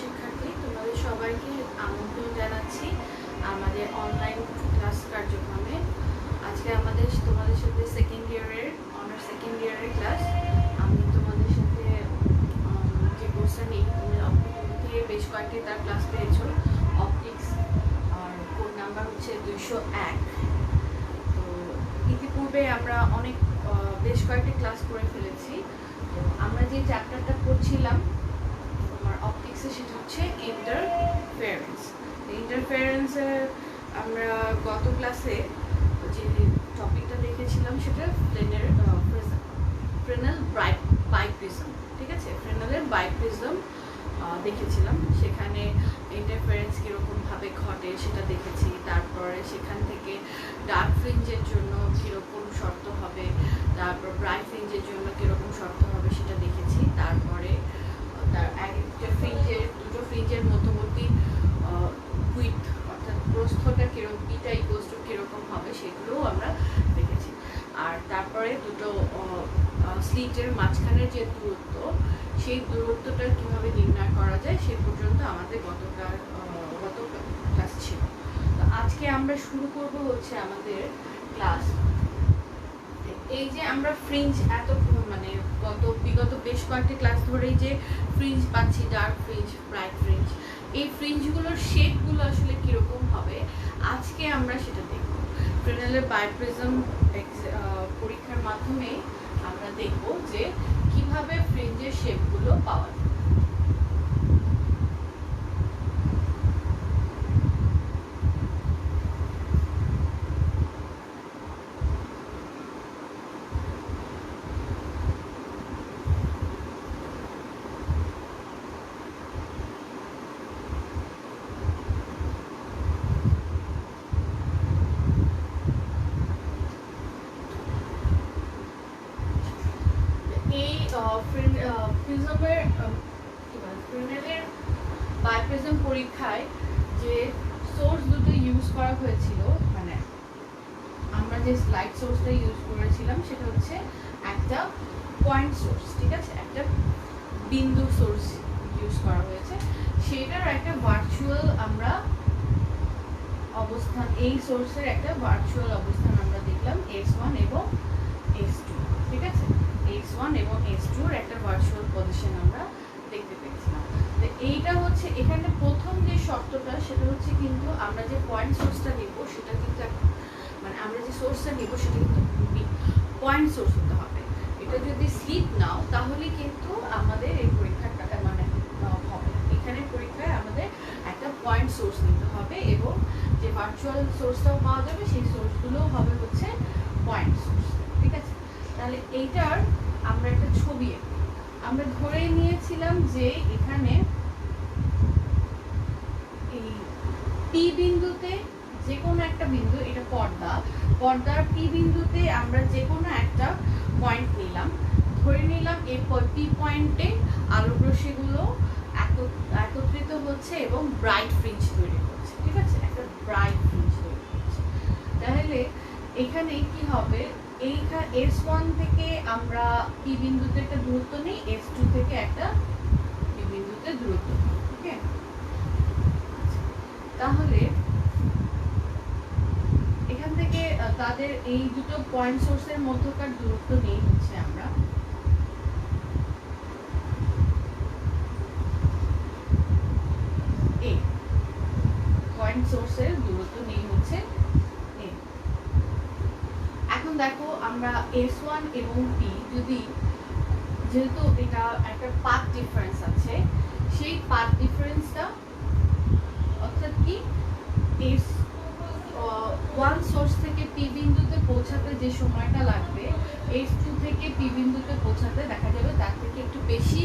শিক্ষার্থী, তোমাদের সবাইকে আমন্ত্রণ জানাচ্ছি আমাদের অনলাইন ক্লাস কার্যক্রমে। আজকে তোমাদের সাথে সেকেন্ড ইয়ারের ক্লাস। আমি তোমাদের সাথে যে কোর্সটা নিই, তুমি থেকে বেশ কয়েকটি তার ক্লাস পেয়েছো, অপটিক্স, আর কোড নাম্বার হচ্ছে 201। তো ইতিপূর্বে আমরা বেশ কয়েকটি ক্লাস করে ফেলেছি। তো আমরা যে চ্যাপ্টারটা পড়ছিলাম তোমার অপটিক্সে, সেটা হচ্ছে ইন্টারফেরেন্সের আমরা গত ক্লাসে যে টপিকটা দেখেছিলাম সেটা ফ্রেনেল বাইপ্রিজম। ঠিক আছে, ফ্রেনেলের বাইপ্রিজম দেখেছিলাম। সেখানে ইন্টারফারেন্স কীরকমভাবে ঘটে সেটা দেখেছি। তারপরে সেখান থেকে ডার্ক ফ্রিঞ্জের জন্য কীরকম শর্ত হবে, তারপর ব্রাইট ফ্রিঞ্জের জন্য কীরকম শর্ত হবে সেটা দেখেছি। তারপরে তার দুটো ফ্রিঞ্জের মধ্যবর্তী উইথ অর্থাৎ প্রস্থটা বিটা ইকুয়ালস টু কীরকম হবে সেগুলোও আমরা দেখেছি। আর তারপরে দুটো স্লিটের মাঝখানের যে দূরত্ব, সেই দূরত্বটা কীভাবে নির্ণয় করা যায় সে পর্যন্ত আমাদের গত ক্লাস ছিল। তো আজকে আমরা শুরু করব হচ্ছে আমাদের ক্লাস। এই যে আমরা ফ্রিঞ্জ বিগত বেশ কয়েকটি ক্লাস ধরেই যে ফ্রিঞ্জ পাচ্ছি, ডার্ক ফ্রিঞ্জ, ব্রাইট ফ্রিঞ্জ, এই ফ্রিঞ্জগুলোর শেপগুলো আসলে কীরকম হবে আজকে আমরা সেটা দেখব। ফ্রেনেলের বাইপ্রিজম পরীক্ষার মাধ্যমে আমরা দেখব যে কিভাবে ফ্রিঞ্জের শেপগুলো পাওয়া যায়। ফ্রেনেলের বাইপ্রিজম পরীক্ষায় যে সোর্স দুটো ইউজ করা হয়েছিল, মানে আমরা যে স্লাইড সোর্সটা ইউজ করেছিলাম সেটা হচ্ছে একটা পয়েন্ট সোর্স। ঠিক আছে, একটা বিন্দু সোর্স ইউজ করা হয়েছে। সেটার একটা ভার্চুয়াল আমরা অবস্থান, এই সোর্সের একটা ভার্চুয়াল অবস্থান আমরা দেখলাম S1 এবং S2। ঠিক আছে, S1 এবং S2 এর একটা ভার্চুয়াল পজিশন আমরা দেখতে পেয়েছিলাম। তো এইটা হচ্ছে এখানে প্রথম যে শর্তটা, সেটা হচ্ছে কিন্তু আমরা যে পয়েন্ট সোর্সটা নেব সেটা কিন্তু আমরা যে সোর্সটা নেব সেটা কিন্তু পয়েন্ট সোর্স হতে হবে। এটা যদি স্লিপ নাও তাহলে কিন্তু আমাদের এই পরীক্ষাটা হবে। এখানে পরীক্ষায় আমাদের একটা পয়েন্ট সোর্স নিতে হবে এবং যে ভার্চুয়াল সোর্সটাও পাওয়া যাবে সেই সোর্সগুলোও হবে হচ্ছে পয়েন্ট সোর্স। ঠিক আছে, তাহলে এইটার আমরা একটা ছবি আমরা ধরে নিয়েছিলাম যে এখানে এই পি বিন্দুতে যে কোনো একটা বিন্দু, এটা পর্দার পি বিন্দুতে আমরা যে কোনো একটা পয়েন্ট নিলাম, ধরে নিলাম এই পি পয়েন্টে আলোক রশ্মিগুলো একত্রিত হচ্ছে এবং ব্রাইট ফ্রিঞ্জ তৈরি করছে। ঠিক আছে, একটা ব্রাইট ফ্রিঞ্জ তৈরি করছে। তাহলে এখানে কি হবে, S1 থেকে আমরা পি বিন্দুতে একটা দূরত্ব নেই, S2 থেকে একটা পি বিন্দুতে দূরত্ব। ওকে, তাহলে এখান থেকে তাদের এই দুটো পয়েন্ট সোর্সের মধ্যকার দূরত্ব নেই হচ্ছে আমরা পয়েন্ট সোর্সের দূরত্ব নেই হচ্ছে A। এখন দেখো আমরা S1 এবং P যেহেতু এটা একটা পাথ ডিফারেন্স আছে, সেই পাথ ডিফারেন্সটা অর্থাৎ কি S1 সোর্স থেকে পি বিন্দুতে পৌঁছাতে যে সময়টা লাগবে, S2 থেকে পি বিন্দুতে পৌঁছাতে দেখা যাবে তার থেকে একটু বেশি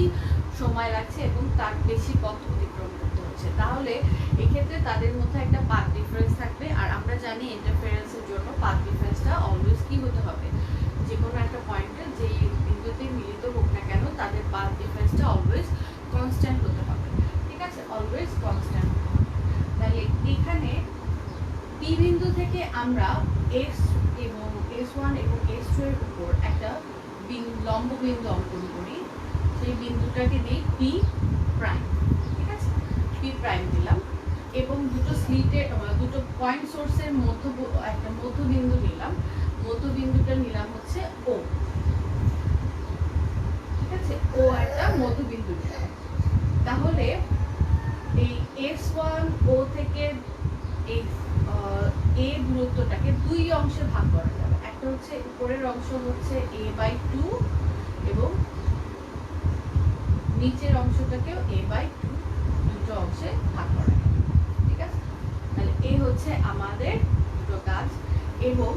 সময় লাগছে এবং তার বেশি পথ অতিক্রম করতে হচ্ছে। তাহলে এক্ষেত্রে তাদের মধ্যে একটা পাথ ডিফারেন্স থাকবে। আর আমরা জানি ইন্টারফারেন্সের জন্য পাথ ডিফারেন্সটা অলওয়েজ কি হতে হবে, যে কোনো একটা পয়েন্টে যেই বিন্দুতে মিলিত হোক না কেন তাদের পাথ ডিফারেন্সটা অলওয়েজ কনস্ট্যান্ট হতে হবে। ঠিক আছে, অলওয়েজ কনস্ট্যান্ট। তাহলে এখানে পি বিন্দু থেকে আমরা S1 এবং S2 এর উপর একটা লম্ব বিন্দু অঙ্কন করি, সেই বিন্দুটাকে দিই P প্রাইম। ঠিক আছে, পি প্রাইম দিলাম এবং দুটো স্লিটের দুটো পয়েন্ট সোর্সের একটা মধ্যবিন্দু নিলাম, মধ্যবিন্দুটা নিলাম হচ্ছে ও, ঠিক আছে, ও একটা মধ্যবিন্দু নিলাম। তাহলে এই S1 ও থেকে এই এ দূরত্বটাকে দুই অংশে ভাগ করা যাবে। একটা হচ্ছে উপরের অংশ হচ্ছে a/2 এবং নিচের অংশটাকেও a/2 দুটো অংশে ভাগ করা যাবে, ঠিক আছে। তাহলে এই হচ্ছে আমাদের দুটো কাজ। এবং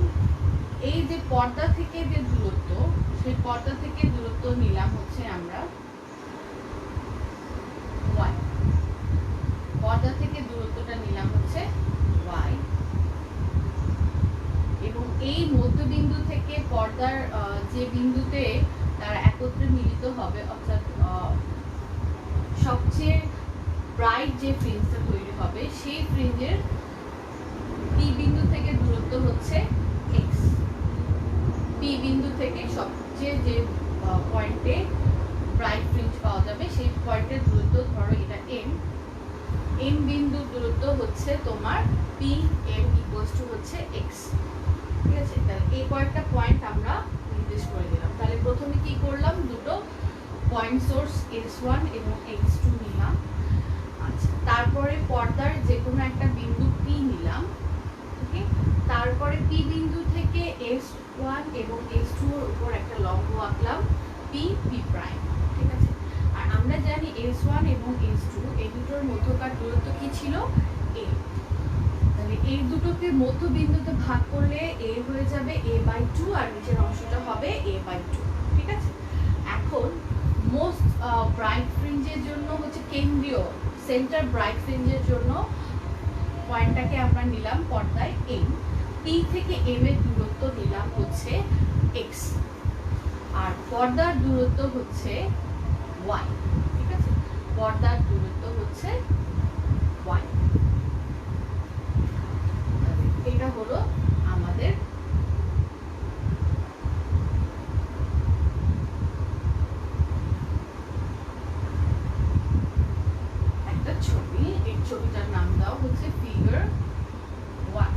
এই যে পর্দা থেকে যে দূরত্ব, সেই পর্দা থেকে দূরত্ব নিলাম হচ্ছে আমরা y, পর্দা থেকে দূরত্বটা নিলাম হচ্ছে y এবং এই মধ্যবিন্দু থেকে পর্দার যে বিন্দুতে তারা একত্রে মিলিত হবে, অর্থাৎ সবচেয়ে ব্রাইট যে ফ্রিঞ্জটা তৈরি হবে সেই ফ্রিঞ্জের পি বিন্দু থেকে দূরত্ব হচ্ছে x, পি বিন্দু থেকে সবচেয়ে যে পয়েন্টে ব্রাইট ফ্রিঞ্জ পাওয়া যাবে সেই পয়েন্টের দূরত্ব ধরো এটা m বিন্দুর দূরত্ব হচ্ছে তোমার পি m হচ্ছে x, ঠিক আছে। তাহলে এই কয়েকটা পয়েন্ট আমরা নির্দেশ করে দিলাম। তাহলে প্রথমে কি করলাম, দুটো পয়েন্ট সোর্স S1 এবং X2 নিলাম। আচ্ছা, তারপরে পর্দার যে কোনো একটা বিন্দু P নিলাম, ওকে। তারপরে P বিন্দু থেকে S1 এবং S2 এর উপর একটা লম্ব আঁকলাম P প্রাইম, ঠিক আছে। আর আমরা জানি S1 এবং S2 এই দুটোর মধ্যকার দূরত্ব কি ছিল, a। তাহলে এই দুটোকে মধ্যবিন্দুতে ভাগ করলে a হয়ে যাবে a/2 আর নিচের অংশটা হবে a/2, ঠিক আছে। এখন মোস্ট ব্রাইট ফ্রিঞ্জের জন্য হচ্ছে কেন্দ্রীয় সেন্টার ব্রাইট ফ্রিঞ্জের জন্য পয়েন্টটাকে আমরা নিলাম পর্দায় m, p থেকে m এর দূরত্ব নিলাম হচ্ছে x আর পর্দার দূরত্ব হচ্ছে y, ঠিক আছে। পর্দার দূরত্ব হচ্ছে y। এটা হলো আমাদের একটা ছবি। এই ছবিটার নাম দাও হচ্ছে ফিগার 1।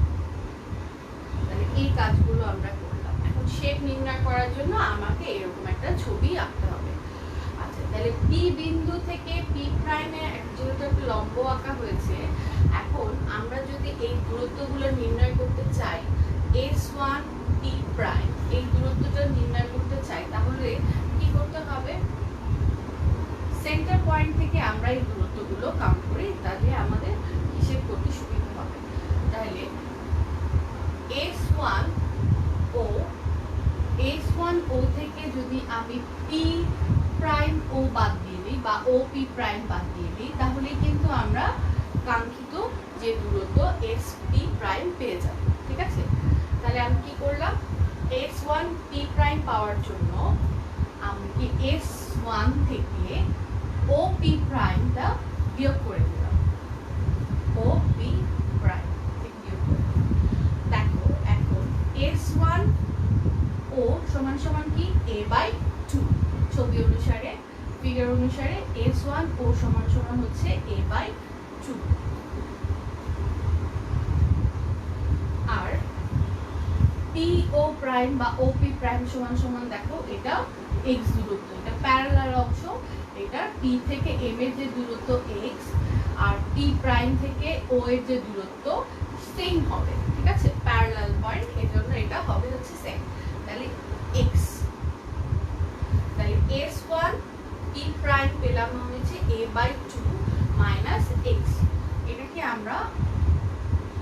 তাহলে এই কাজগুলো আমরা করলাম। এখন শেপ নির্ণয় করার জন্য আমাকে এরকম একটা ছবি আঁকতে হবে। আচ্ছা, তাহলে পি বিন্দু থেকে পি প্রাইমে যেহেতু একটা লম্ব আঁকা হয়েছে, এখন আমরা যদি এই দূরত্বগুলো নির্ণয় করতে চাই, S1 P প্রাইম এই দূরত্বটা নির্ণয় করতে চাই, তাহলে কি করতে হবে, সেন্টার পয়েন্ট থেকে আমরা এই দূরত্বগুলো কাউন্ট করি, তাহলে আমাদের হিসেব করতে সুবিধা হবে। তাহলে S1 O থেকে যদি আমি P প্রাইম ও বাদ দিয়ে দিই বা OP প্রাইম বাদ দিয়ে দিই, তাহলে কিন্তু আমরা কাঙ্ক্ষিত যে দূরত্ব SP প্রাইম পেয়ে যাব, ঠিক আছে। তাহলে আমি কি করলাম, S1 P প্রাইম পাওয়ার জন্য আমি S1 থেকে OP প্রাইমটা বিয়োগ করে দিলাম, OP প্রাইম থেকে বিয়োগ করে দিলাম। দেখো এখন S1 O সমান সমান কি a/2, ছবি অনুসারে ফিগার অনুসারে S1 O সমান সমান হচ্ছে a/2 আর PO প্রাইম বা OP প্রাইম সমান সমান দেখো এটা x দূরত্ব, এটা প্যারালাল অংশ, এটা P থেকে M এর যে দূরত্ব x আর P প্রাইম থেকে O এর যে দূরত্ব সেম হবে, ঠিক আছে, প্যারালাল পয়েন্ট, এজন্য এটা হবে হচ্ছে সেম। তাহলে x, তাহলে S1 P প্রাইম পেলাম হচ্ছে a/2 মাইনাস x, এটাকে আমরা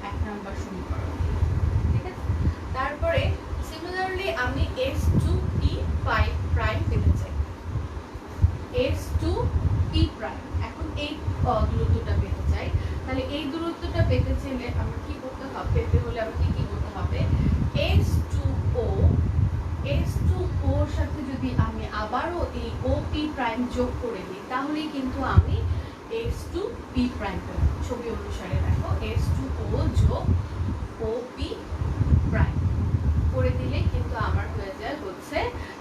এক নাম্বার সমীকরণ, ঠিক আছে। তারপরে সিমিলারলি আমি S2 P প্রাইম পেতে চাই, S2 P প্রাইম, এখন এই দূরত্বটা পেতে চাই। তাহলে এই দূরত্বটা পেতে চাইলে আমরা কি করতে হবে, পেতে হলে আমাকে কি করতে হবে, S2O এর সাথে যদি আমি আবারও এই OP প্রাইম যোগ করে দিই, তাহলেই কিন্তু আমি S2 P প্রাইম পেলাম। ছবি অনুসারে দেখো S2O যোগ OP প্রাইম করে দিলে কিন্তু আমার হয়ে যায় হচ্ছে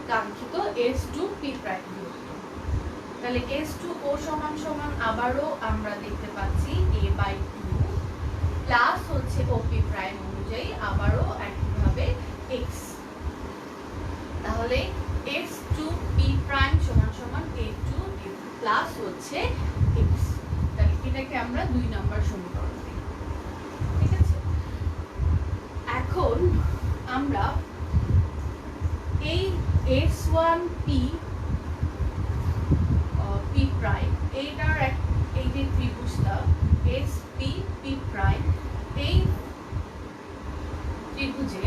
কাঙ্ক্ষিত S2 P প্রাইম দূরত্ব। তাহলে S2O সমান সমান আবারও আমরা দেখতে পাচ্ছি A/2 প্লাস হচ্ছে OP প্রাইম অনুযায়ী আবারও একইভাবে x। তাহলে S2P প্রাইম সমান সমান A2 প্লাস হচ্ছে x। তাহলে এটাকে আমরা 2 নম্বর সমীকরণ দিই। ঠিক আছে, এখন আমরা এই S1P P প্রাইম এইটার এই যে ত্রিভুজটা SP প্রাইম, এই ত্রিভুজে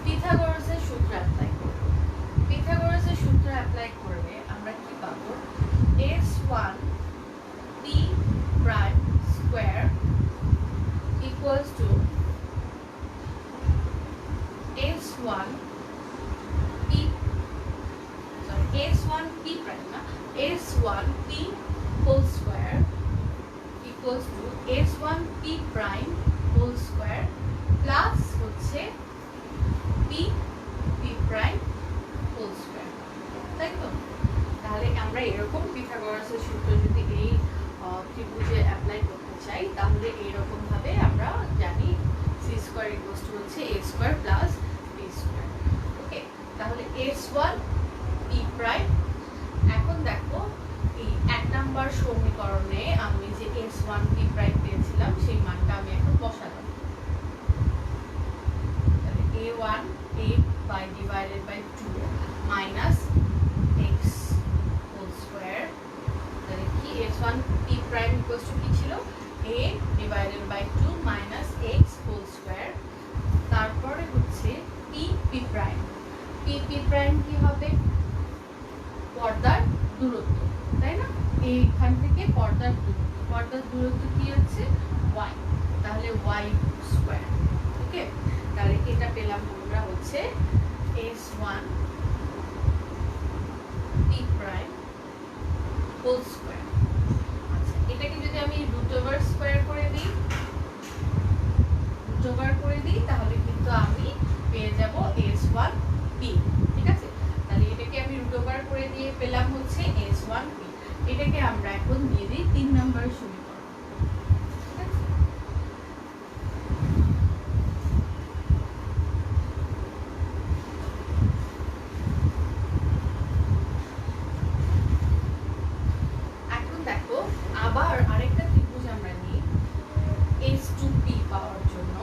পিথাগোরাসের সূত্র অ্যাপ্লাই করব। পিথাগোরাসের সূত্র অ্যাপ্লাই করলে আমরা কি পাবো? S1P prime square equals to S1P prime না S1P whole square equals to S1P prime whole square plus হচ্ছে P প্রাইম হোল স্কয়ার, তাই তো? তাহলে আমরা এরকম পিথাগোরাসের সূত্র যদি এই ত্রিভুজে অ্যাপ্লাই করতে চাই তাহলে এইরকম ভাবে আমরা জানি c স্কয়ার ইকুয়ালস টু হচ্ছে a square plus b square. Okay, তাহলে S1P প্রাইম। এখন দেখো এই 1 নাম্বার সমীকরণে আমি যে S1P প্রাইম পেয়েছিলাম সেই মানটা আমি এখন বসালাম। তাহলে A1 divided by 2 minus x whole square, তাহলে কি S1P প্রাইম equals to কি ছিল? A divided by 2 minus x whole square, তারপরে হচ্ছে P প্রাইম। P প্রাইম কি হবে? পর্দার দূরত্ব, তাই না? এইখান থেকে পর্দার দূরত্ব কি হচ্ছে? y, তাহলে y স্কয়ার। ওকে, তাহলে এটা পেলাম আমরা হচ্ছে S1P প্রাইম হোল স্কয়ার। আচ্ছা, এটাকে যদি আমি রুট ওভার স্কয়ার করে দিই তাহলে কিন্তু আমি পেয়ে যাব S1P। ঠিক আছে, তাহলে এটাকে আমি রুট ওভার করে দিয়ে পেলাম হচ্ছে S1P। এটাকে আমরা এখন দিয়ে দিই 3 নম্বর সমীকরণ। ঠিক আছে, এখন দেখো আবার আরেকটা ত্রিভুজ আমরা নিই S2P পাওয়ার জন্য।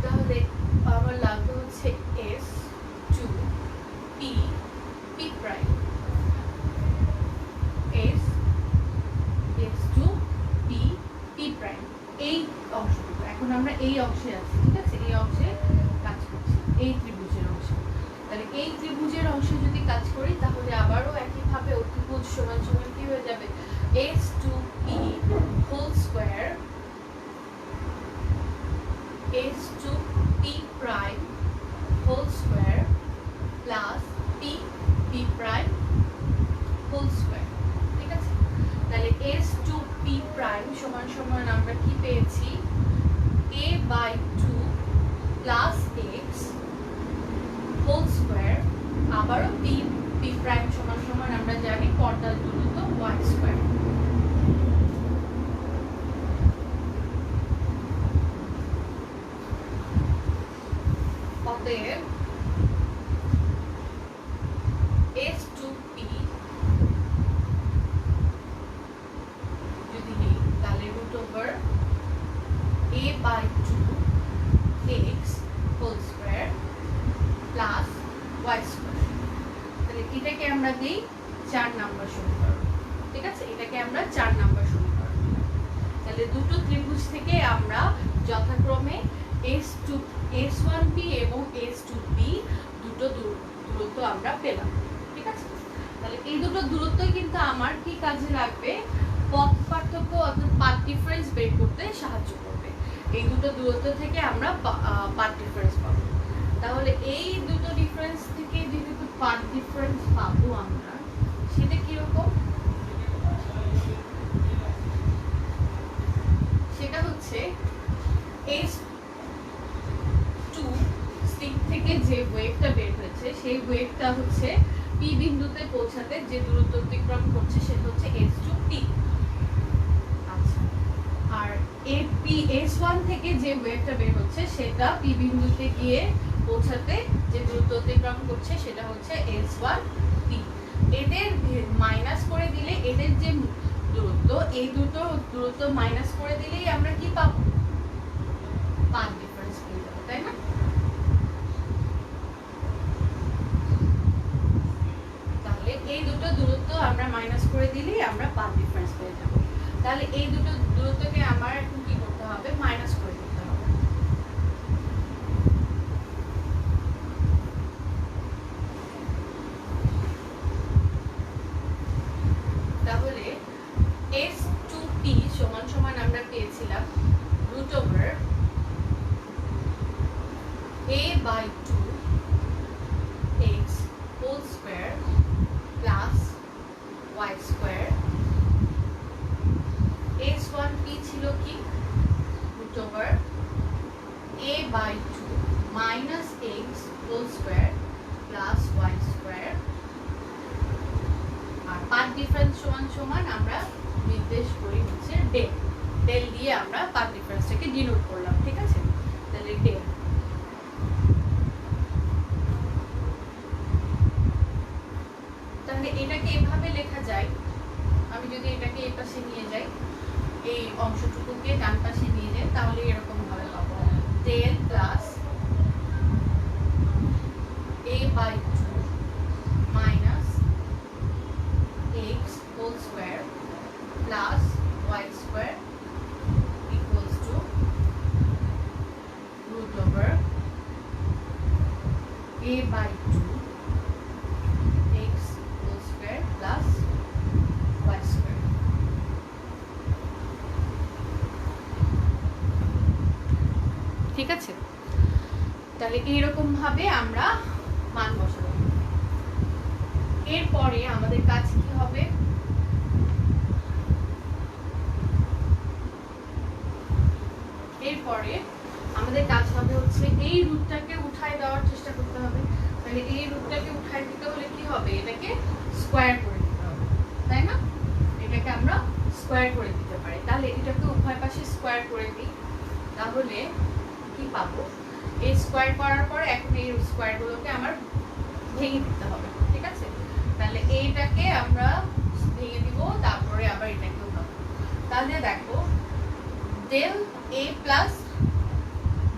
তাহলে আমার লাগবে হচ্ছে S2P প্রাইম, S2P প্রাইম এই অংশটুকু। এখন আমরা এই অংশে আছি, ঠিক আছে? এই অংশে কাজ করছি, এই ত্রিভুজের অংশে। তাহলে এই ত্রিভুজের অংশে যদি কাজ করি তাহলে আবারও একইভাবে অতিভুজ সমান সমান কি হয়ে যাবে? S2P whole square S2P prime whole square plus P prime whole square. ঠিক আছে, তাহলে S2P প্রাইম সমান সমান আমরা কি পেয়েছি? A/2 plus x whole square, আবারও P প্রাইম সমান সমান আমরা জানি পর্দার দূরত্ব y স্কয়ার। অতএব S2P যদি নিই তাহলে root over A/2 x whole square plus y square. তাহলে এটাকে আমরা দিই 4 নম্বর সমীকরণ। ঠিক আছে, এটাকে আমরা 4 নম্বর সমীকরণ দিলাম। তাহলে দুটো ত্রিভুজ থেকে আমরা যথাক্রমে S1P এবং S2P দুটো দূরত্ব আমরা পেলাম। ঠিক আছে, তাহলে এই দুটো দূরত্বই কিন্তু আমার কি কাজে লাগবে? পথ পার্থক্য অর্থাৎ পাথ ডিফারেন্স বের করতে সাহায্য করবে। এই দুটো দূরত্ব থেকে আমরা পাথ ডিফারেন্স পাবো। তাহলে এই দুটো ডিফারেন্স থেকে যেহেতু পাথ ডিফারেন্স পাবো আমরা, সেটা কিরকম? সেটা হচ্ছে S2 স্টিক থেকে যে ওয়েভটা বের হয়েছে সেই ওয়েভটা হচ্ছে পি বিন্দুতে পৌঁছাতে যে দূরত্ব অতিক্রম করছে সেটা হচ্ছে S2T। আচ্ছা, আর S1 থেকে যে ওয়েভটা বের হচ্ছে সেটা পি বিন্দুতে গিয়ে পৌঁছাতে যে দূরত্ব অতিক্রম করছে সেটা হচ্ছে S1T। এদের মাইনাস করে দিলে এদের যে দূরত্ব, এই দুটো দূরত্ব মাইনাস করে দিলেই আমরা কি পাবো? পাথ ডিফারেন্স পেয়ে যাবো, তাই না? তাহলে এই দুটো দূরত্ব আমরা মাইনাস করে দিলেই আমরা পাথ ডিফারেন্স পেয়ে যাবো। তাহলে এই দুটো দূরত্বকে আমার এখন কি করতে হবে? মাইনাস করে দিতে হবে। তাহলে S2T সমান সমান আমরা পেয়েছিলাম √a/2 x whole square plus y square. S1P ছিল কি? √a/2 minus x whole square plus y square. আর পাথ ডিফারেন্স সমান সমান আমরা নির্দেশ করি হচ্ছে ডেল। ডেল দিয়ে আমরা পাথ ডিফারেন্সটাকে ডিনোট করলাম, ঠিক আছে? তাহলে ডেল। তাহলে এটাকে এভাবে লেখা যায়, আমি যদি এটাকে এই পাশে নিয়ে যাই, এই অংশটুকুকে ডান পাশে নিয়ে যাই, তাহলে এরকম ভাবে পাবো del plus a/2 minus x whole square plus y square equals to √a/2 x whole square plus y square. ঠিক আছে? তাহলে এইরকম ভাবে আমরা মান বসাবো। এরপরে আমাদের কাজ কি হবে? এরপরে আমাদের কাজ হবে হচ্ছে এই রুটটাকে উঠায় দেওয়ার চেষ্টা করতে হবে। তাহলে এই রুটটাকে উঠায় দিতে হলে কি হবে? এটাকে স্কয়ার করে দিতে হবে, তাই না? এটাকে আমরা স্কয়ার করে দিতে পারি। তাহলে এটাকে উভয় পাশে স্কয়ার করে দিই, তাহলে কি পাবো? এই স্কয়ার করার পরে এখন এই স্কয়ারগুলোকে আমার ভেঙে দিতে হবে, ঠিক আছে? তাহলে এইটাকে আমরা ভেঙে দিব, তারপরে আবার এটাকেও পাবো। তাহলে দেখো del a plus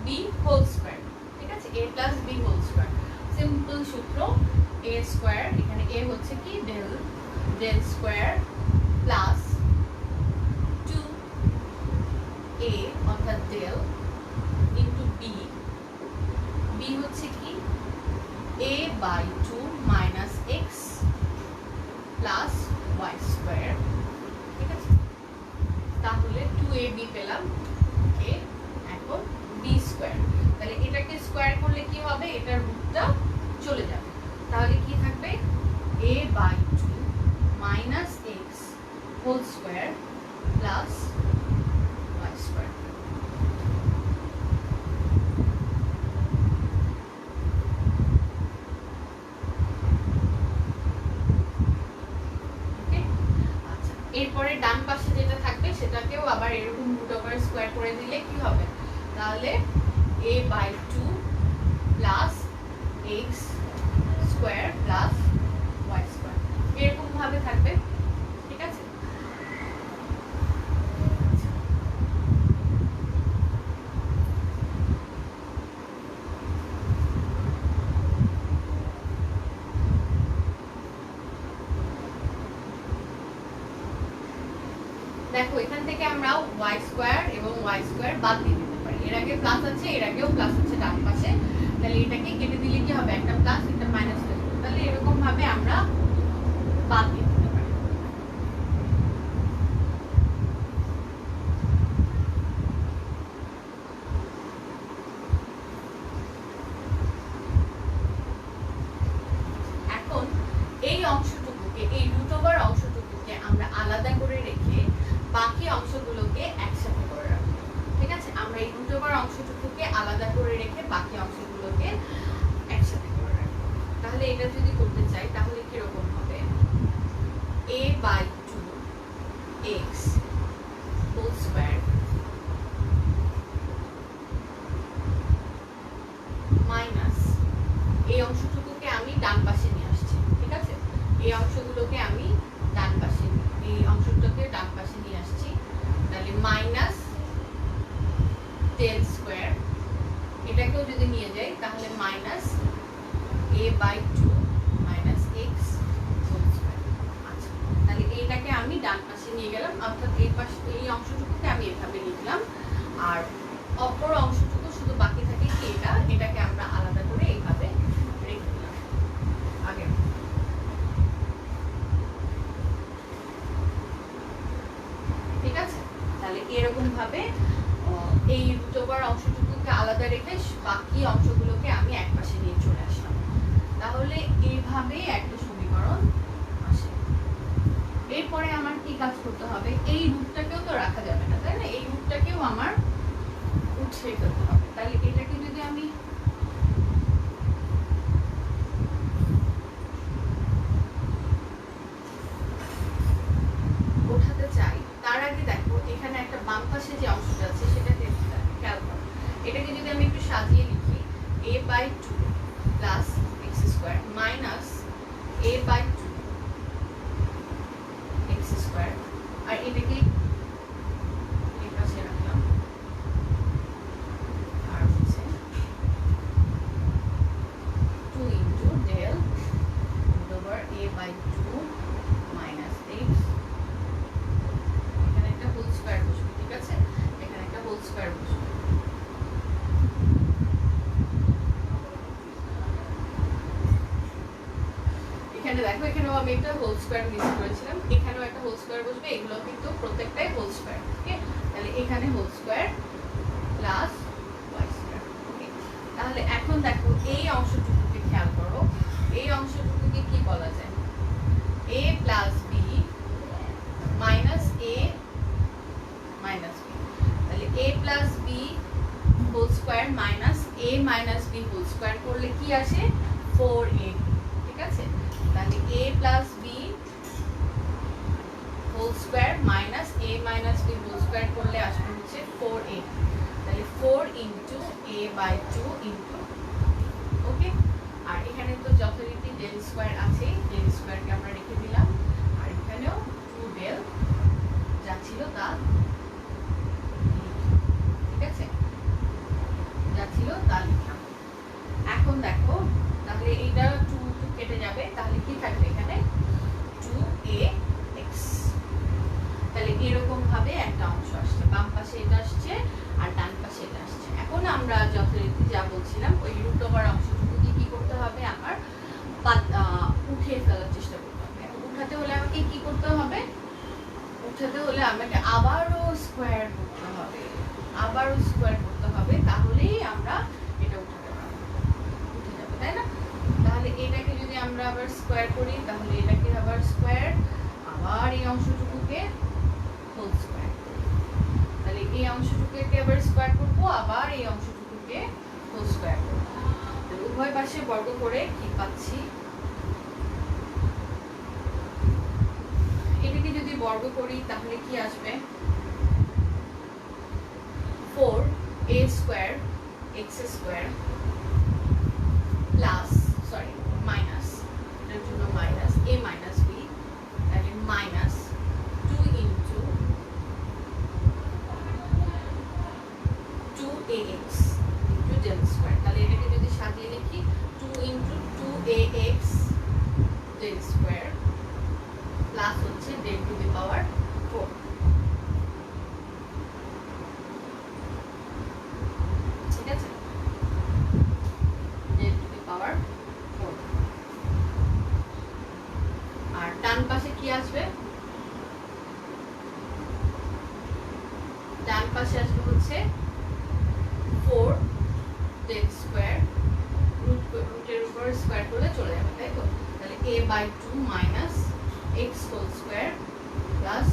b whole square, ঠিক আছে? a plus b whole square simple সূত্র a স্কয়ার, এখানে a হচ্ছে কি? ডেল স্কয়ার প্লাস 2a অর্থাৎ ডেল ইনটু b হচ্ছে কি? a/2 minus x plus y square, ঠিক আছে? তাহলে 2ab পেলাম, ওকে। এখন b স্কয়ার, তাহলে এটাকে স্কয়ার করলে কি হবে? এটার রুটটা চলে যাবে, তাহলে কি থাকবে? a/2 minus x whole square plus y square. এরপরে ডান পাশে যেটা থাকবে সেটাকেও আবার এরকম √ওভার স্কয়ার করে দিলে কি হবে? তাহলে a/2 plus x square plus y square এরকম ভাবে থাকবে, ঠিক আছে? দেখো এখান থেকে আমরা y স্কয়ার এবং y স্কয়ার বাদ দিয়ে দিতে পারি। এর আগে প্লাস আছে, এর আগেও প্লাস আছে ডান পাশে, তাহলে এটাকে কেটে দিলে কি হবে? একটা প্লাস একটা মাইনাস হয়ে যাবে। তাহলে এরকম ভাবে আমরা বাদ দিয়ে দিতে পারি। এখন এই অংশটুকুকে, এই √ওভার অংশটুকুকে আমরা আলাদা করে রেখে বাকি অংশগুলোকে একসাথে করে রাখবো, ঠিক আছে? আমরা এই √ওভার অংশটুকুকে আলাদা করে রেখে বাকি অংশগুলোকে একসাথে করে রাখবো। তাহলে এটা যদি করতে চাই তাহলে কি a by 2x whole square minus এই অংশটুকুকে আমি ডান পাশে নিয়ে আসছি, ঠিক আছে? এই অংশগুলোকে আমি ডান পাশে, এই অংশটাকে ডান পাশে নিয়ে আসছি, তাহলে মাইনাস টেল স্কোয়ার, এটাকেও যদি নিয়ে যাই তাহলে minus a by 2 minus x whole square. আচ্ছা, তাহলে এইটাকে আমি ডান পাশে নিয়ে গেলাম, অর্থাৎ এই পাশে এই অংশটুকুকে আমি এভাবে লিখলাম, আর অপর অংশটুকু শুধু বাকি থাকে কি এটাকে আমরা আলাদা করে এইভাবে রেখে দিলাম আগে। ঠিক আছে, তাহলে এরকম ভাবে এই রুট ওভার অংশটুকুকে আলাদা রেখে বাকি অংশগুলোকে আমি এক পাশে নিয়ে চলে আসলাম। তাহলে এইভাবে একটা সমীকরণ আসে। এরপরে আমার কি কাজ করতে হবে, এই রুটটাকেও তো রাখা যাবে না, তাই না? এই রুটটাকেও আমার উঠিয়ে ফেলতে হবে। তাহলে এটাকে যদি আমি ওঠাতে চাই, তার আগে দেখো এখানে একটা বাম পাশে যে অংশটা আছে সেটাকে খেয়াল করো। এটাকে যদি আমি একটু সাজিয়ে লিখি, a by 2 plus x square minus a by 2 x square, আর এটাকে এই পাশে রাখলাম, আর হচ্ছে 2 into del over a by 2 minus x, এখানে একটা হোল স্কোয়ার বসবে, ঠিক আছে? এখানে একটা হোল স্কোয়ার বসবে। এখানে দেখো, এখানেও আমি একটা হোল স্কোয়ার মিস করেছিলাম, এখানেও একটা হোল স্কোয়ার বসবে, এগুলো কিন্তু প্রত্যেকটাই হোল স্কোয়ার। ওকে, তাহলে এখানে whole square plus y square. Okay, তাহলে এখন দেখো এই অংশটুকুকে খেয়াল করো, এই অংশটুকুকে কি বলা যায়? a plus b minus a minus b, তাহলে a plus b whole square minus a minus b whole square করলে কি আসে? 4ab, ঠিক আছে? তাহলে a plus b whole square minus a minus b whole square করলে আসবে হচ্ছে 4ab, তাহলে 4 into a by 2 into, okay, আর এখানে তো যথারীতি ডেল স্কোয়ার আছে, ডেল স্কোয়ারকে আমরা রেখে দিলাম, আর এখানেও 2 ডেল যা ছিল তা, ঠিক আছে, যা ছিল তা লিখলাম। এখন দেখো তাহলে এইটা 2 কেটে যাবে, তাহলে কি থাকবে এখানে? 2ax। তাহলে এরকম ভাবে একটা অংশ আসছে, বাম পাশে এটা আসছে আর ডান পাশে এটা আসছে। এখন আমরা যথারীতি যা বলছিলাম ওই রুট ওভার অংশটুকুকে কি করতে হবে, আমার উঠিয়ে ফেলার চেষ্টা করতে হবে। উঠাতে হলে আমাকে কি করতে হবে? উঠাতে হলে আমাকে আবারও স্কোয়ার করতে হবে, আবারও স্কোয়ার করতে হবে, তাহলেই আমরা এটা উঠাতে পারবো, উঠে যাবে, তাই না? তাহলে এটাকে যদি আমরা আবার স্কোয়ার করি, তাহলে এটাকে আবার স্কোয়ার, আবার এই অংশটুকুকে হোল স্কোয়ার, তাহলে এই অংশটুকুকে আবার স্কোয়ার করবো, আবার এই অংশটুকুকে হোল স্কোয়ার করবো। উভয় পাশে বর্গ করে কি পাচ্ছি? এটাকে যদি বর্গ করি তাহলে কি আসবে? 4a square x square plus, sorry minus, এটার জন্য মাইনাস a মাইনাস b, তাহলে minus 2 into 2ax into del square. তাহলে এটাকে যদি সাজিয়ে লিখি, 2 into 2ax del square plus হচ্ছে ডেল টু দি পাওয়ার 4। ঠিক আছে, ডেল টু দি পাওয়ার 4। আর ডান পাশে কি আসবে? ডান পাশে আসবে হচ্ছে 4 ডেল স্কোয়ার, রুটের উপর স্কোয়ার করলে চলে যাবে, তাই তো? তাহলে a by 2 minus x whole square plus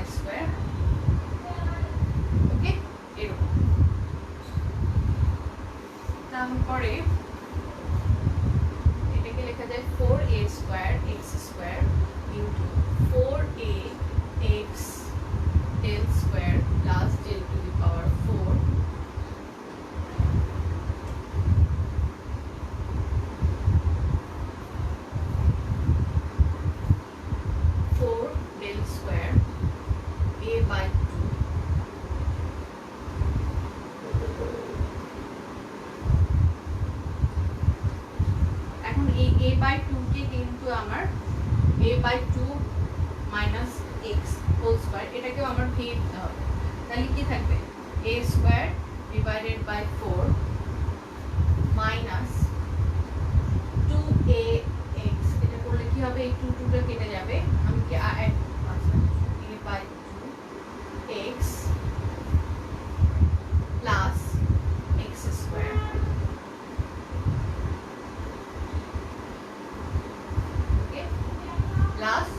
y square. Okay, এরকম। তারপরে এটাকে লেখা যায় 4a square x square into যেহেতু আমার a/2 minus x whole square, এটাকেও আমার ভেঙে দিতে হবে। তাহলে কি থাকবে a square divided by 4 minus 2ax। এটা করলে কি হবে, এই 2 টা কেটে যাবে, আমি কি আচ্ছা a/2x plus x square plus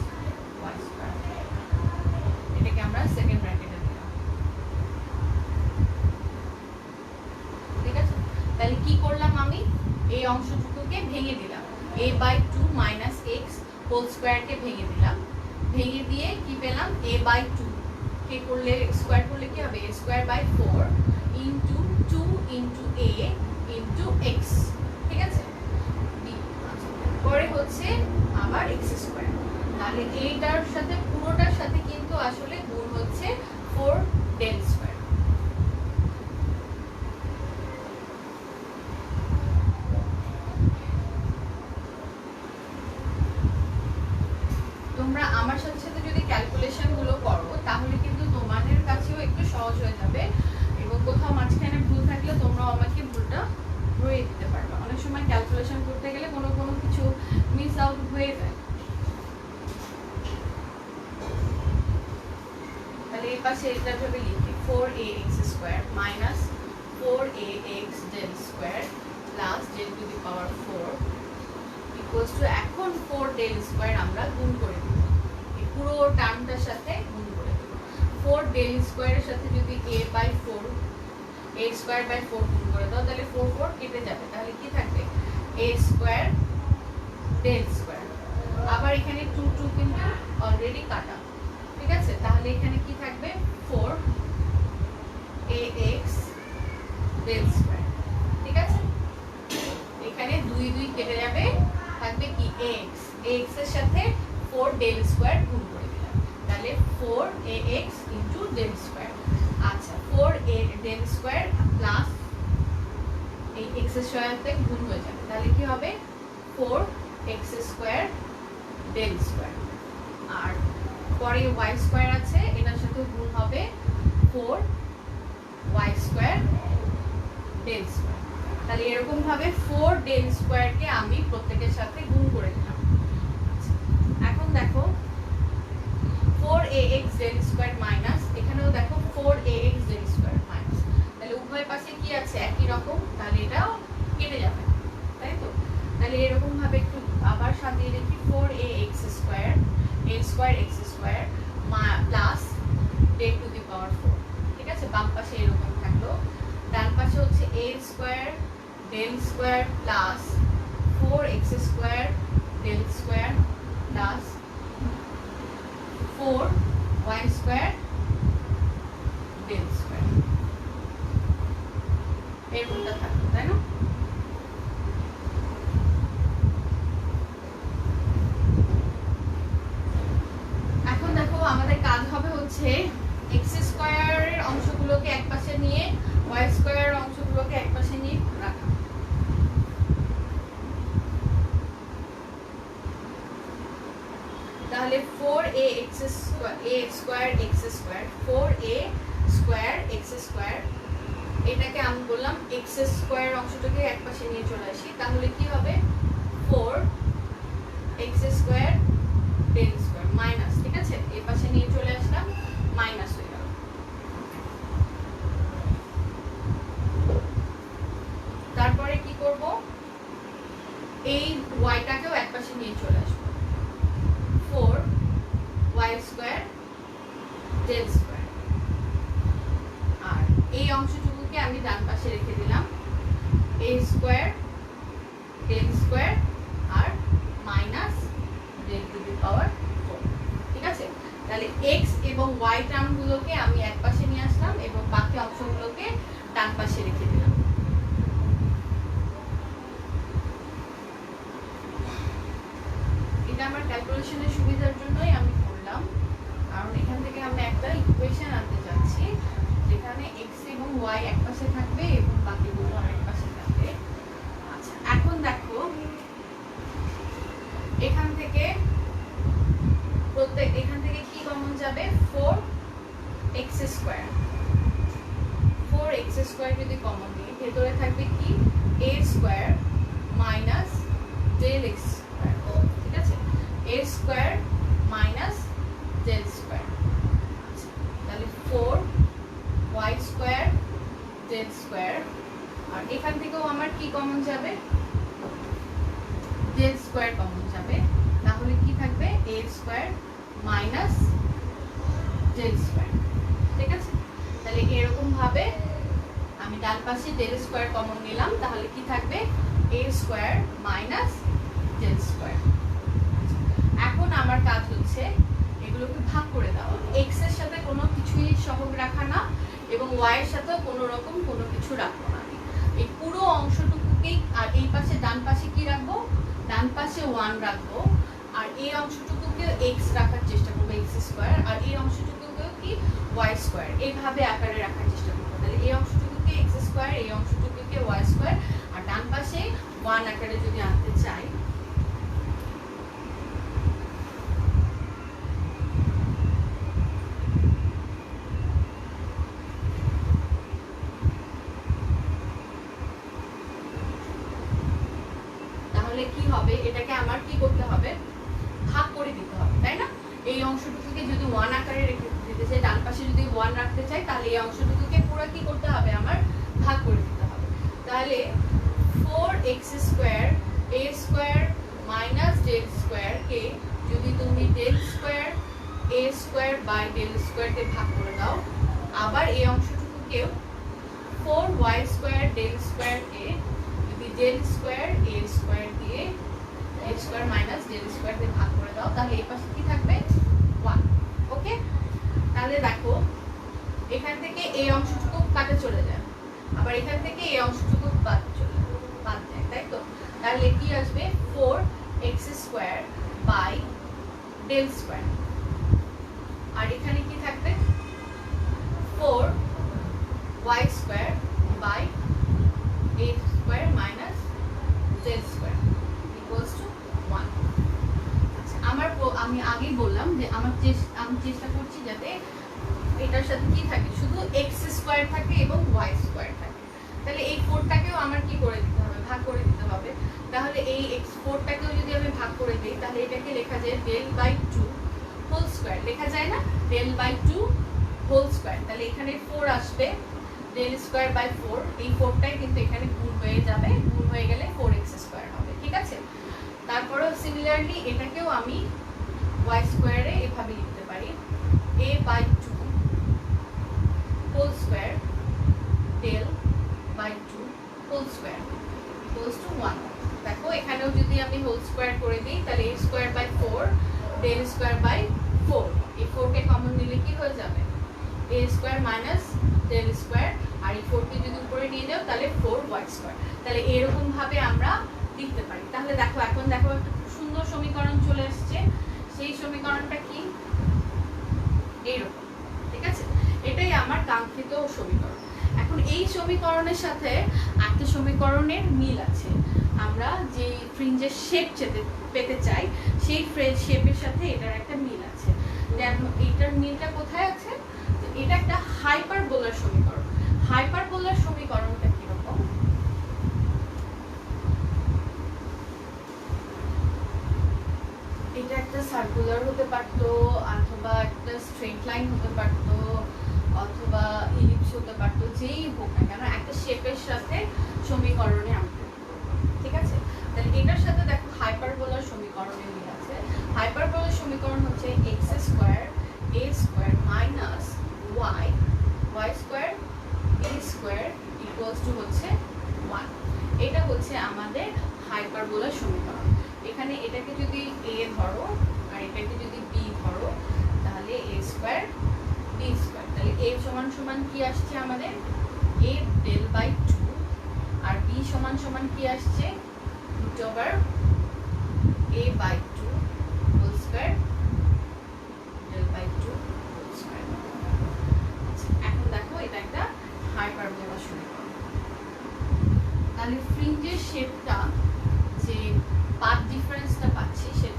y square, এটাকে আমরা সেকেন্ড ব্র্যাকেটে দিলাম। ঠিক আছে, তাহলে কি করলাম, আমি এই অংশটুকুকে ভেঙে দিলাম, a/2 মাইনাস এক্স হোল স্কোয়ারকে ভেঙে দিলাম, ভেঙে দিয়ে কি পেলাম, a/2 কে করলে স্কোয়ার করলে কি হবে, a square by 4 into 2 into a into x. ঠিক আছে, পরে হচ্ছে আবার এক্স স্কোয়ার। তাহলে এইটার সাথে পুরোটার সাথে কিন্তু আসলে গুণ হচ্ছে 4 ডেল স্কোয়ার। তোমরা আমার সাথে সাথে যদি ক্যালকুলেশন গুলো করো তাহলে কিন্তু তোমাদের কাছেও একটু সহজ হয়ে যাবে, এবং কোথাও মাঝখানে ভুল থাকলে তোমরা আমাকে ভুলটা ধরিয়ে দিতে পারবে। অনেক সময় ক্যালকুলেশন করতে গেলে কোনো কিছু মিস আউট হয়ে যায়। তাহলে এই পাশে এটা ভাবে লিখি 4ax square minus 4ax del square plus del to the power 4 equals to, এখন 4 ডেল স্কয়ার আমরা গুণ করে দেব, এই পুরো টার্মটার সাথে গুণ করে দেব। 4 ডেল স্কয়ারের সাথে যদি a/4 a স্কয়ার বাই 4 গুণ করে দাও তাহলে 4 4 কেটে যাবে, তাহলে কি থাকবে a স্কয়ার ডেল স্কয়ার। আবার এখানে 2 2 কিন্তু অলরেডি কাটা। ঠিক আছে, তাহলে এখানে কি থাকবে 4ax ডেল স্কয়ার। ঠিক আছে, এখানে 2 2 কেটে যাবে, থাকবে কি ax, ax এর সাথে 4 ডেল স্কয়ার গুণ করে দিলাম, তাহলে 4ax ইনটু ডেল স্কয়ার। আচ্ছা, 4a ডেল স্কয়ার প্লাস এই x এর সাথে গুণ হয়ে যাবে, তাহলে কি হবে 4x স্কয়ার ডেল স্কয়ার। আর পরে y স্কয়ার আছে, এটার সাথে গুণ হবে 4y স্কয়ার ডেল স্কয়ার। তাহলে এরকম ভাবে 4 ডেল স্কয়ার কে আমি প্রত্যেকের সাথে গুণ করে দিলাম। এখন দেখো 4ax ডেল স্কয়ার মাইনাস, এখানেও দেখো 4ax ডেল স্কয়ার মাইনাস, তাহলে উভয় পাশে কি আছে একই রকম, তাহলে এটাও কেটে যাবে, তাই তো। তাহলে এরকম ভাবে একটু আবার সাজিয়ে লিখি 4ax square a square x square plus del to the power 4। ঠিক আছে, বাম পাশে এরকম থাকলো, ডান পাশে হচ্ছে a square del square plus 4x square del square plus 4y square del square, এরকমটা থাকলো, তাই না। এখন দেখো আমাদের কাজ হবে হচ্ছে x স্কয়ারের অংশগুলোকে একপাশে নিয়ে y স্কয়ারের অংশগুলোকে একপাশে নিয়ে রাখা। তাহলে 4ax square x square 4a square x square, এটাকে আমি বললাম x স্কয়ার অংশটাকে একপাশে নিয়ে চলে আসি, তাহলে কি হবে 4x square del square minus. ঠিক আছে, এই পাশে নিয়ে চলে আসলাম, মাইনাস হয়ে গেল। তারপরে কি করব, এই yটাকেও একপাশে নিয়ে চলে আসবো, 4y স্কয়ার ডেল স্কয়ার। আর এই অংশটুকুকে আমি ডান পাশে রেখে দিলাম, a স্কয়ার ডেল স্কয়ার আর minus del to the power 4। ঠিক আছে, তাহলে x এবং y টার্মগুলোকে আমি এক পাশে নিয়ে আসলাম এবং বাকি অংশগুলোকে ডান পাশে রেখে দিলাম। এটা আমার ক্যালকুলেশনের সুবিধার জন্যই আমি করলাম, কারণ এখান থেকে আমি একটা ইকুয়েশন আনতে চাচ্ছি যেখানে x এবং y এক পাশে থাকবে এবং বাকিগুলো আরেক পাশে থাকবে। আচ্ছা, এখন দেখো এখান থেকে কি কমন যাবে 4x স্কয়ার। 4x স্কয়ার যদি কমন নিই ভেতরে থাকবে কি a square minus del x square. ঠিক আছে, a square minus del square. তাহলে 4y স্কয়ার ডেল স্কয়ার। আর এখান থেকেও আমার কি কমন যাবে ডেল স্কয়ার কমন যাবে। তাহলে কি থাকবে a square minus del square. ঠিক আছে, তাহলে এরকম ভাবে আমি ডান পাশে ডেল স্কয়ার কমন নিলাম, তাহলে কি থাকবে a square minus del square. এখন আমার কাজ হচ্ছে এগুলোকে ভাগ করে দেওয়া। x এর সাথে কোনো কিছুই সহগ রাখা না এবং y এর সাথেও কোনো রকম কোনো কিছু রাখবো না। এই পুরো অংশটুকুকেই, আর এই পাশে ডান পাশে কি রাখবো, ডান পাশে 1 রাখবো, আর এই অংশটুকুকে x রাখার চেষ্টা করবো x স্কয়ার, আর এই অংশটুকুকে কি y স্কয়ার, এইভাবে আকারে রাখার চেষ্টা করবো। তাহলে এই অংশটুকুকে x স্কয়ার, এই অংশটুকুকে y স্কয়ার, আর ডান পাশে 1 আকারে যদি আনতে চাই তাহলে কি হবে, এটাকে আমার কি করতে হবে ভাগ করে দিতে হবে, তাই না? এই অংশটুকুকে যদি 1 আকারে রেখে দিতে চাই, ডান পাশে যদি 1 রাখতে চাই, তাহলে এই অংশটুকুকে পুরো কি করতে হবে আমার ভাগ করে দিতে হবে। তাহলে 4x square a square minus del square কে যদি তুমি del square a square by del square তে ভাগ করে দাও, আবার এই অংশটুকুকেও 4y স্কয়ার ডেল স্কয়ার কে যদি ডেল স্কয়ার a স্কয়ার দিয়ে a square minus del square দিয়ে ভাগ করে দাও, তাহলে এই পাশে কি থাকবে 1। ওকে, তাহলে দেখো এখান থেকে এই অংশটুকু কাটে চলে যায়, আবার এখান থেকে এই অংশটুকু বাদ যায়, তাই তো? তাহলে কি আসবে 4x square by del square, আর এখানে কি থাকবে 4y square by a square minus del square equals to 1। আচ্ছা, আমি আগেই বললাম যে আমি চেষ্টা করছি যাতে এটার সাথে কি থাকে শুধু x স্কয়ার থাকে এবং y স্কয়ার থাকে। তাহলে এই 4টাকেও আমার কি করে দিতে হবে ভাগ করে দিতে হবে। তাহলে এই x4টাকেও যদি আমি ভাগ করে দেই, তাহলে এটাকে লেখা যায় ডেল বাই 2 হোল স্কয়ার, লেখা যায় না ডেল বাই 2 হোল স্কয়ার। তাহলে এখানে 4 আসবে, ডেল স্কয়ার বাই 4, এই 4টাই কিন্তু এখানে গুণ হয়ে যাবে, গুণ হয়ে গেলে 4x স্কয়ার হবে। ঠিক আছে, তারপরেও সিমিলারলি এটাকেও আমি y স্কয়ারে এভাবে লিখতে পারি a by 2 whole square del by 2 whole square equals to 1। দেখো এখানেও যদি আমি হোল স্কয়ার করে দিই, তাহলে a square by 4 del square by 4, এই 4 কে কমন নিলে কি হয়ে যাবে a square minus del square, আর এই 4 কে যদি উপরে নিয়ে যাও তাহলে 4y স্কয়ার। তাহলে এরকম ভাবে আমরা লিখতে পারি। তাহলে দেখো এখন দেখো একটা সুন্দর সমীকরণ চলে আসছে, সেই সমীকরণটা কি এইরকম। ঠিক আছে, এটাই আমার কাঙ্ক্ষিত সমীকরণ। এখন এই সমীকরণের সাথে একটা সমীকরণের মিল আছে, আমরা যে ফ্রিঞ্জের শেপ পেতে চাই সেই শেপের সাথে এটার একটা মিল আছে। যেমন এটার মিলটা কোথায় আছে, এটা একটা হাইপারবোলার সমীকরণ। হাইপারবোলার সমীকরণটা কিরকম, এটা একটা সার্কুলার হতে পারতো, অথবা একটা স্ট্রেট লাইন হতে পারতো, অথবা ইলিপস হতে পারতো, যেই হোক না কেন একটা শেপের সাথে সমীকরণে আনতে। ঠিক আছে, তাহলে এটার সাথে দেখো হাইপারবোলার সমীকরণে মিল আছে। হাইপারবোলার সমীকরণ হচ্ছে x square a square minus y square b square equals to হচ্ছে 1। এটা হচ্ছে আমাদের হাইপারবোলার সমীকরণ। এখানে এটাকে যদি a ধরো আর এটাকে যদি b ধরো, তাহলে a স্কয়ার b স্কয়ার, তাহলে a সমান সমান কি আসছে আমাদের a ডেল বাই 2, আর b সমান সমান কি আসছে root over a by 2 whole square del by 2 whole square. এখন দেখো এটা একটা হাইপারবোলা সমীকরণ। তাহলে ফ্রিঞ্জের শেপটা যে পাথ ডিফারেন্সটা পাচ্ছি সেটা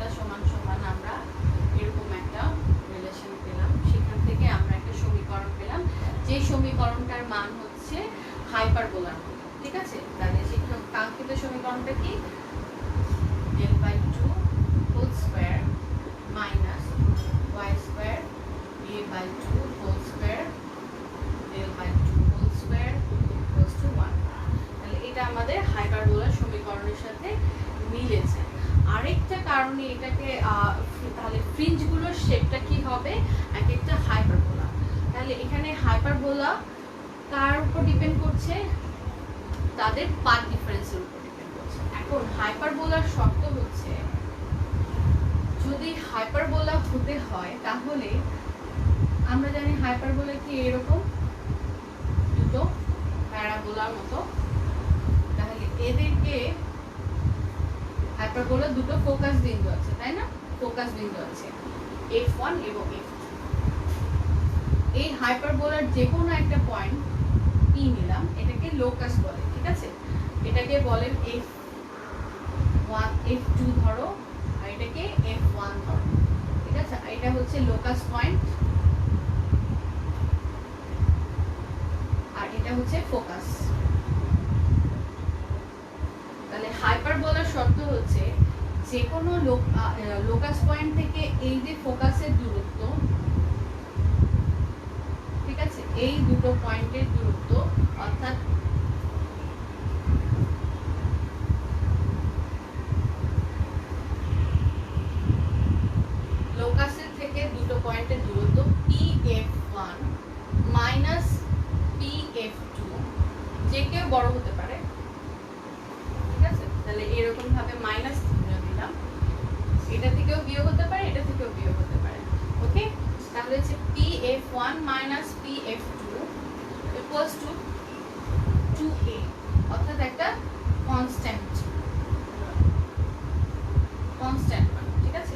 কোনটা কি l/2 whole square minus y square a/2 whole square l/2 whole square equals to 1। তাহলে এটা আমাদের হাইপারবোলার সমীকরণের সাথে মিলেছে। আরেকটা কারণে এটাকে তাহলে ফ্রিঞ্জগুলোর শেপটা কি হবে, এক একটা হাইপারবোলা। তাহলে এখানে হাইপারবোলা কার উপর ডিপেন্ড করছে, তাদের পাথ ডিফারেন্সের উপর ডিপেন্ড করছে। এখন হাইপারবোলার শর্ত হচ্ছে যদি হাইপারবোলা হতে হয় তাহলে আমরা জানি হাইপারবোলা কি এরকম দুটো প্যারাবোলার মতো। তাহলে এদেরকে হাইপারবোলা দুটো ফোকাস বিন্দু আছে, তাই না? ফোকাস বিন্দু আছে f1 এবং f2। এই হাইপারবোলার যে কোনো একটা পয়েন্ট P নিলাম, এটাকে লোকাস বলে, ঠিক আছে? এটাকে বলেন f1 f2 ধরো, আর এটাকে f1 ধরো, ঠিক আছে? এটা হচ্ছে লোকাস পয়েন্ট আর এটা হচ্ছে ফোকাস। তাহলে হাইপারবোলার শর্ত হচ্ছে যে কোনো লোকাস পয়েন্ট থেকে এই যে ফোকাসের দূরত্ব, ঠিক আছে, এই দুটো পয়েন্টের দূরত্ব, অর্থাৎ লোকাসের থেকে দুটো পয়েন্টের দূরত্ব pf1 মাইনাস pf2, যে কেউ বড় হতে পারে, ঠিক আছে? তাহলে এরকম ভাবে মাইনাস দিলাম, এটা থেকেও বিয়োগ হতে পারে, এটা থেকেও বিয়োগ হতে পারে। ওকে, তাহলে হচ্ছে pf1 minus pf2 equals to 2a, অর্থাৎ একটা কনস্ট্যান্ট মান, ঠিক আছে?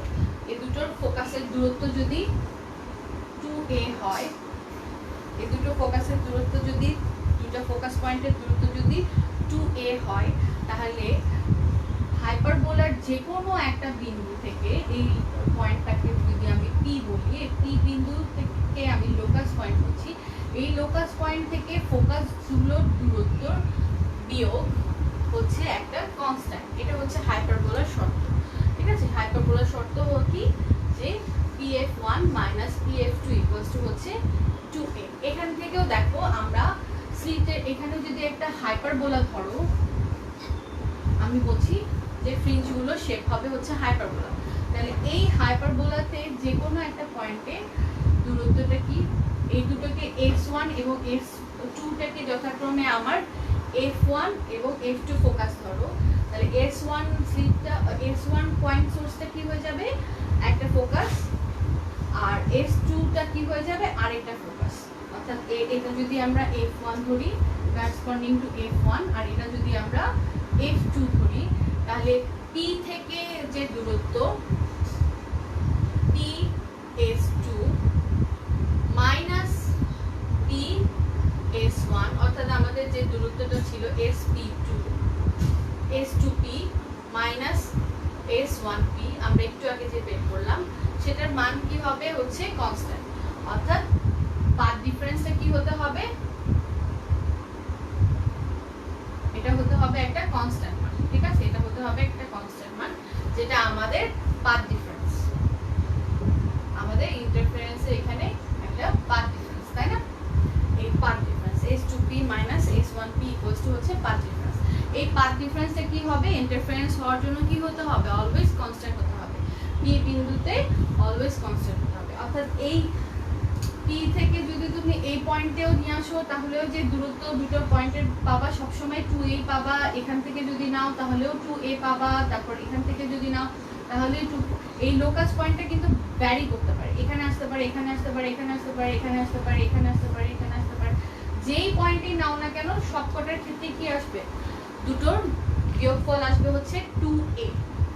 এই দুটোর ফোকাসের দূরত্ব যদি 2a হয়, এই দুটো ফোকাসের দূরত্ব যদি, দুটো ফোকাস পয়েন্টের দূরত্ব যদি 2a হয়, তাহলে হাইপারবোলার যে কোনো একটা বিন্দু থেকে এই পয়েন্টটাকে যদি আমি p বলি, এই p বিন্দু থেকে আমি লোকাস পয়েন্ট বলছি, এই লোকাস পয়েন্ট থেকে ফোকাস গুলোর দূরত্ব বিয়োগ হচ্ছে একটা কনস্ট্যান্ট। এটা হচ্ছে হাইপারবোলার শর্ত, ঠিক আছে? হাইপারবোলার শর্ত হলো কি, যে pf1 minus pf2 equals to হচ্ছে 2a। এখান থেকেও দেখো আমরা স্লিটের এখানে যদি একটা হাইপারবোলা ধরো, আমি বলছি যে ফ্রিঞ্জগুলো শেপ হবে হচ্ছে হাইপারবোলা। তাহলে এই হাইপারবোলাতে যে কোনো একটা পয়েন্টে দূরত্বটা কি, এই দুটোকে x1 এবং x2টাকে যথাক্রমে আমার f1 এবং f2 ফোকাস ধরো, তাহলে s1 স্লিটটা, s1 পয়েন্ট সোর্সটা কি হয়ে যাবে, একটা ফোকাস, আর s2টা কি হয়ে যাবে, আরেকটা ফোকাস। অর্থাৎ এটা যদি আমরা f1 ধরি করেসপন্ডিং টু f1, আর এটা যদি আমরা f2 ধরি, তাহলে p থেকে যে দূরত্ব ps2 মাইনাস ps1, অর্থাৎ আমাদের যে দূরত্বটা ছিল s2p মাইনাস s1p, আমরা একটু আগে যে বের করলাম, সেটার মান কি হবে, হচ্ছে কনস্ট্যান্ট। অর্থাৎ পাথ ডিফারেন্সটা কি হতে হবে, এটা হতে হবে একটা কনস্ট্যান্ট মান, ঠিক আছে? এটা হতে হবে একটা কনস্ট্যান্ট মান, যেটা আমাদের পাথ ডিফারেন্স, আমাদের ইন্টারফারেন্সে এখানে একটা পাথ ডিফারেন্স, তাই না? এই path difference s2p minus s1p equals to হচ্ছে পাথ ডিফারেন্স। এই পাথ ডিফারেন্সটা কি হবে, ইন্টারফারেন্স হওয়ার জন্য কি হতে হবে, অলওয়েজ কনস্ট্যান্ট হতে হবে, p বিন্দুতে অলওয়েজ কনস্ট্যান্ট হতে হবে। অর্থাৎ এই p থেকে যদি তুমি এই পয়েন্টেও নিয়ে আসো, তাহলেও যে দূরত্ব দুটো পয়েন্টের পাবা সবসময় 2a পাবা, এখান থেকে যদি নাও তাহলেও 2a পাবা, তারপর এখান থেকে যদি নাও তাহলে এই লোকাস পয়েন্টটা কিন্তু ভ্যারি করতে পারে, এখানে আসতে পারে, এখানে আসতে পারে, এখানে আসতে পারে, এখানে আসতে পারে, এখানে আসতে পারে, এখানে আসতে পারে। যেই পয়েন্টেই নাও না কেন, সবকটার ক্ষেত্রে কি আসবে, দুটোর বিয়োগফল আসবে হচ্ছে 2a,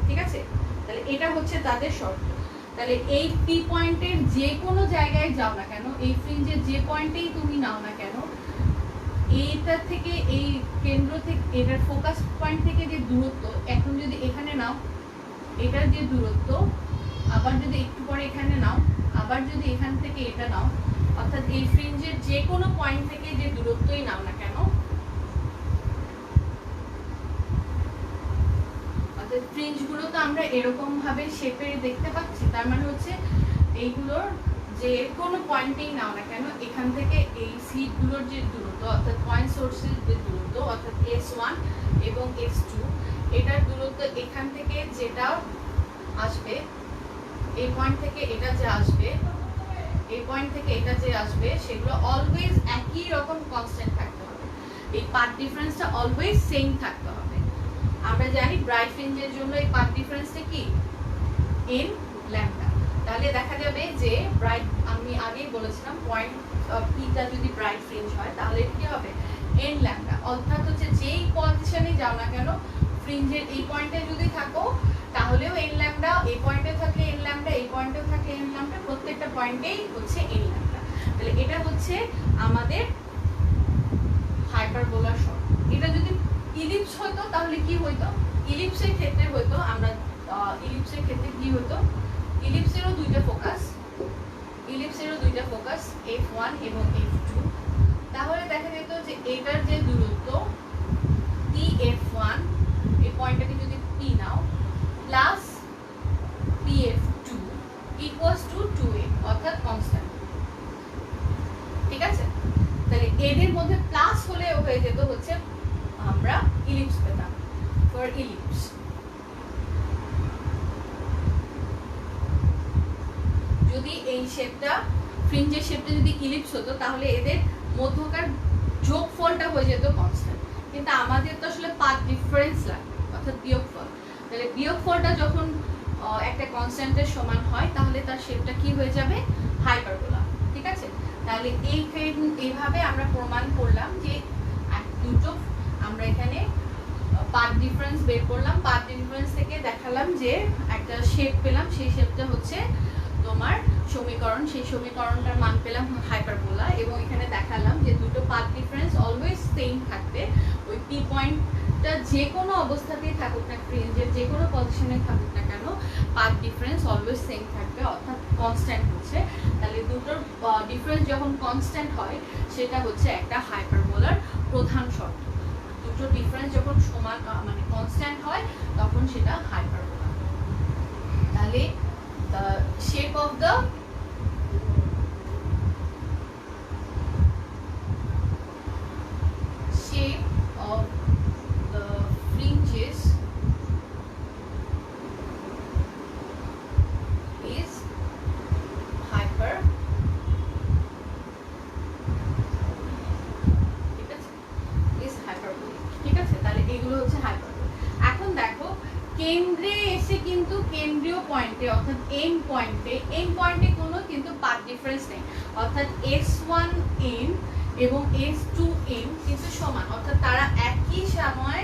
ঠিক আছে? তাহলে এটা হচ্ছে তাদের শর্ত। তাহলে এই p পয়েন্টের যে কোনো জায়গায় যাও না কেন, এই ফ্রিঞ্জের যে পয়েন্টেই তুমি নাও না কেন, এইটা থেকে এই কেন্দ্র থেকে এটার ফোকাস পয়েন্ট থেকে যে দূরত্ব, এখন যদি এখানে নাও এটার যে দূরত্ব, আবার যদি একটু পরে এখানে নাও, আবার যদি এখান থেকে এটা নাও, অর্থাৎ এই ফ্রিঞ্জের যে কোনো পয়েন্ট থেকে যে দূরত্বই নাও না কেন, ফ্রিঞ্জগুলো তো আমরা এরকম ভাবে শেপের দেখতে পাচ্ছি, তার মানে হচ্ছে এইগুলোর যে কোনো পয়েন্টেই নাও না কেন, এখান থেকে এই সিটগুলোর যে দূরত্ব অর্থাৎ পয়েন্ট সোর্সের যে দূরত্ব অর্থাৎ S1 এবং S2, এটার দূরত্ব এখান থেকে যেটা আসবে, এই পয়েন্ট থেকে এটা যে আসবে, এই পয়েন্ট থেকে এটা যে আসবে, সেগুলো অলওয়েজ একই রকম কনস্ট্যান্ট থাকতে হবে। এই পাথ ডিফারেন্সটা অলওয়েজ সেম থাকতে হবে। আমরা জানি ব্রাইট ফ্রিঞ্জের জন্য এই পাথ ডিফারেন্সটা কি n ল্যাম্ডা। তাহলে দেখা যাবে যে ব্রাইট, আমি আগেই বলেছিলাম পয়েন্ট পিটা যদি ব্রাইট ফ্রিঞ্জ হয় তাহলে কি হবে n ল্যাম্ডা, অর্থাৎ হচ্ছে যেই পজিশনে যাও না কেন ফ্রিঞ্জের এই পয়েন্টে যদি থাকো তাহলেও n ল্যাম্ডা, এই পয়েন্টে থাকলে n ল্যাম্ডা, এই পয়েন্টে থাকলে n ল্যাম্ডা, প্রত্যেকটা পয়েন্টেই হচ্ছে n ল্যাম্ডা। তাহলে এটা হচ্ছে আমাদের হাইপারবোলার শর্ট। এটা যদি ইলিপস হতো তাহলে কি হইতো, ইলিপসের ক্ষেত্রে হইতো আমরা ইলিপসের ক্ষেত্রে কি হতো, ইলিপসেরও দুইটা ফোকাস, F1 এবং F2। তাহলে দেখা যেত যে এটার যে দূরত্ব PF1, এই পয়েন্টটাকে যদি P now, plus PF2 equals to 2a, অর্থাৎ কনস্ট্যান্ট। ঠিক আছে, তাহলে এদের মধ্যে প্লাস হলে হয়ে যেত হচ্ছে আমরা ইলিপস পেতাম, ফর ইলিপস। যদি এই শেপটা ফ্রিঞ্জের শেপটা যদি ইলিপস হতো তাহলে এদের মধ্যকার যোগফলটা হয়ে যেত কনস্ট্যান্ট, কিন্তু আমাদের তো আসলে পাথ ডিফারেন্স লাগে অর্থাৎ বিয়োগফল। তাহলে বিয়োগফলটা যখন একটা কনস্ট্যান্টের সমান হয় তাহলে তার শেপটা কি হয়ে যাবে, হাইপারবোলা। ঠিক আছে, তাহলে এইভাবে আমরা প্রমাণ করলাম যে দুটো আমরা এখানে পাথ ডিফারেন্স বের করলাম, পাথ ডিফারেন্স থেকে দেখালাম যে একটা শেপ পেলাম, সেই শেপটা হচ্ছে তোমার সমীকরণ, সেই সমীকরণটার মান পেলাম হাইপারবোলা, এবং এখানে দেখালাম যে দুটো পাথ ডিফারেন্স অলওয়েজ সেম থাকবে। ওই পি পয়েন্টটা যে কোনো অবস্থাতেই থাকুক না, ফ্রিঞ্জের যে কোনো পজিশনে থাকুক না কেন, পাথ ডিফারেন্স অলওয়েজ সেম থাকবে, অর্থাৎ কনস্ট্যান্ট হচ্ছে। তাহলে দুটোর ডিফারেন্স যখন কনস্ট্যান্ট হয় সেটা হচ্ছে একটা হাইপারবোলার প্রধান শর্ত। দুটো ডিফারেন্স যখন সমান মানে কনস্ট্যান্ট হয় তখন সেটা হাইপারবোলা। তাহলে the shape of the fringes is hyperbolic। ঠিক আছে, তাহলে এগুলো হচ্ছে হাইপারবোলিক। এখন দেখো কেন্দ্রে এসে কিন্তু কেন্দ্রীয় পয়েন্টে অর্থাৎ এন্ড পয়েন্টে কোনো কিন্তু পাথ ডিফারেন্স নেই, অর্থাৎ S1m এবং S2m কিন্তু সমান, অর্থাৎ তারা একই সময়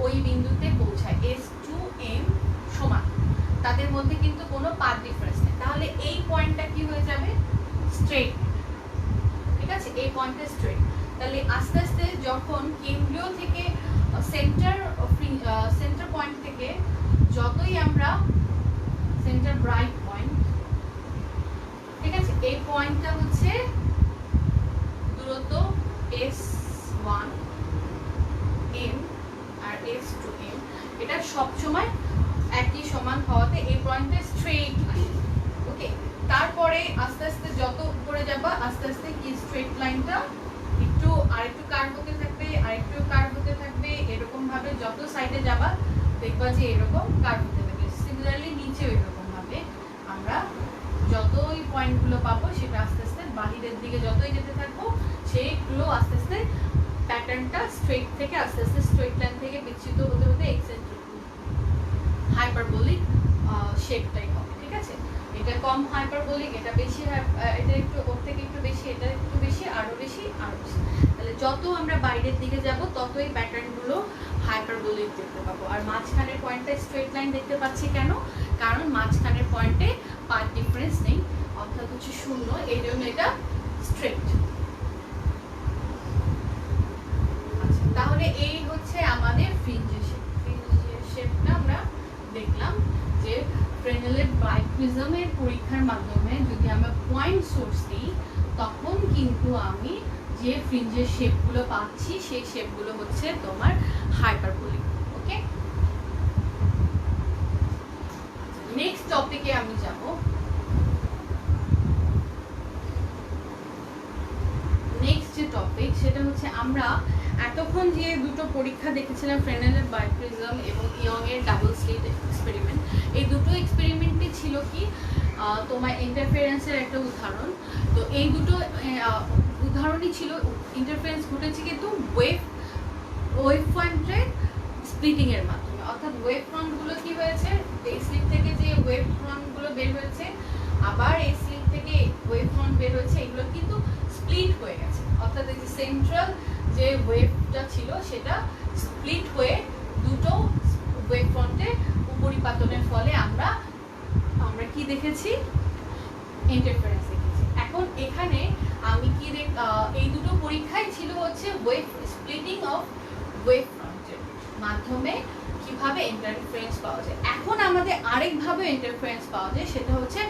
ওই বিন্দুতে পৌঁছায়, S2m সমান, তাদের মধ্যে কিন্তু কোনো পাথ ডিফারেন্স নেই। তাহলে এই পয়েন্টটা কি হয়ে যাবে, স্ট্রেট। ঠিক আছে, এই পয়েন্টটা স্ট্রেট। তাহলে আস্তে আস্তে যখন কেন্দ্রীয় থেকে সেন্টার পয়েন্ট থেকে যতই আমরা সেন্টার ব্রাইট পয়েন্ট, ঠিক আছে, এই পয়েন্টটা হচ্ছে দূরত্ব S1m আর S2m, এটা সব সময় একই সমান হওয়াতে এই পয়েন্টটা স্ট্রেট লাইন। ওকে, তারপরে আস্তে আস্তে যত উপরে যাবা আস্তে আস্তে কি স্ট্রেট লাইনটা আরেকটু কার্ভ হতে থাকবে, এরকম ভাবে যত সাইডে যাবা দেখবা যে এরকম কার্ভ হতে থাকবে। সিমিলারলি নিচেও এরকম ভাবে আমরা যতই পয়েন্টগুলো পাবো সেটা আস্তে আস্তে বাহিরের দিকে যতই যেতে থাকবো সেইগুলো আস্তে আস্তে প্যাটার্নটা স্ট্রেট থেকে আস্তে আস্তে স্ট্রেট লাইন থেকে বিচ্যুত হতে হতে এক্সেন্ট্রিক হাইপারবোলিক শেপটাই হবে। ঠিক আছে, এটা কম হাইপারবোলিক, এটা বেশি, এটা একটু ওর থেকে একটু বেশি, এটা একটু বেশি, আরো বেশি, আরো বেশি। তাহলে যত আমরা বাইরের দিকে যাব ততই প্যাটার্নগুলো হাইপারবোলিক দেখতে পাবো। আর মাঝখানের পয়েন্টটা স্ট্রেট লাইন দেখতে পাচ্ছি কেন, কারণ মাঝখানের পয়েন্টে পাথ ডিফারেন্স নেই, অর্থাৎ হচ্ছে 0, এই জন্য এটা স্ট্রেট। আচ্ছা, তাহলে এই হচ্ছে আমাদের ফ্রিঞ্জের শেপটা আমরা দেখলাম যে ফ্রেনেলের বাইপ্রিজমের পরীক্ষার মাধ্যমে যদি আমরা পয়েন্ট সোর্স দিই তখন কিন্তু আমি যে ফ্রিঞ্জের শেপগুলো পাচ্ছি সেই শেপগুলো হচ্ছে তোমার হাইপারবোলিক। ওকে। নেক্সট টপিকে আমি যাব। নেক্সট যে টপিক সেটা হচ্ছে আমরা এতক্ষণ যে দুটো পরীক্ষা দেখেছিলাম, ফ্রেনেলের বাইপ্রিজম এবং ইয়ং এর ডাবল স্লিট এক্সপেরিমেন্ট, এই দুটো এক্সপেরিমেন্টই ছিল কি তোমার ইন্টারফারেন্সের একটা উদাহরণ। তো এই দুটো উদাহরণই ছিল ইন্টারফারেন্স ঘটেছে কিন্তু ওয়েভ ফ্রন্টের স্প্লিটিং এর মাধ্যমে। অর্থাৎ ওয়েভ ফ্রন্টগুলো কি হয়েছে, এই স্লিট থেকে যে ওয়েভ ফ্রন্টগুলো বের হয়েছে, আবার এই স্লিট থেকে ওয়েভ ফ্রন্ট বের হয়েছে, এগুলো কিন্তু স্প্লিট হয়ে গেছে। অর্থাৎ এই যে সেন্ট্রাল যে ওয়েভটা ছিল সেটা স্প্লিট হয়ে দুটো ওয়েভ ফ্রন্টে উপরিপাতনের ফলে আমরা কি দেখেছি, ইন্টারফারেন্স দেখেছি। এখন এখানে আমি কি এই দুটো পরীক্ষায় ছিল হচ্ছে ওয়েভ স্প্লিটিং অফ ওয়েভ ফ্রন্টের মাধ্যমে কিভাবে ইন্টারফারেন্স পাওয়া যায়। এখন আমাদের আরেকভাবে ইন্টারফারেন্স পাওয়া যায়, সেটা হচ্ছে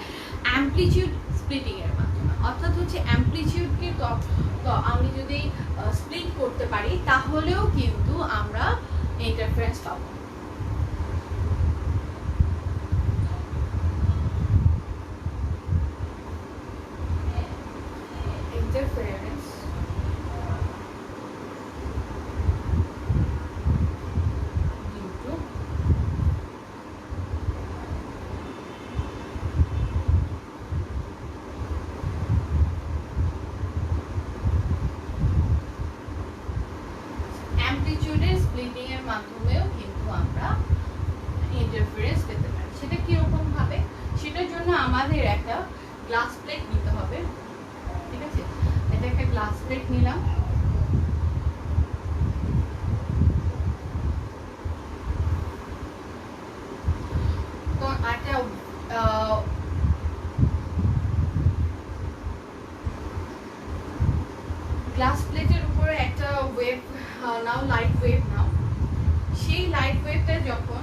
অ্যামপ্লিটিউড স্প্লিটিং এর মাধ্যমে। অর্থাৎ হচ্ছে অ্যামপ্লিটিউডকে তো আমি যদি স্প্লিট করতে পারি তাহলেও কিন্তু আমরা ইন্টারফারেন্স পাবো। ইন্টারফারেন্স অ্যামপ্লিটিউডের স্প্লিটিং এর মাধ্যমেও কিন্তু আমরা ইন্টারফারেন্স পেতে পারি। সেটা কিরকম ভাবে, সেটার জন্য আমাদের একটা গ্লাস প্লেট নিতে হবে। ঠিক আছে, এটা একটা গ্লাস প্লেট নিলাম। তো একটা গ্লাস প্লেটের উপরে একটা ওয়েভ নাও, লাইট ওয়েভ নাও। সেই লাইট ওয়েভটা যখন,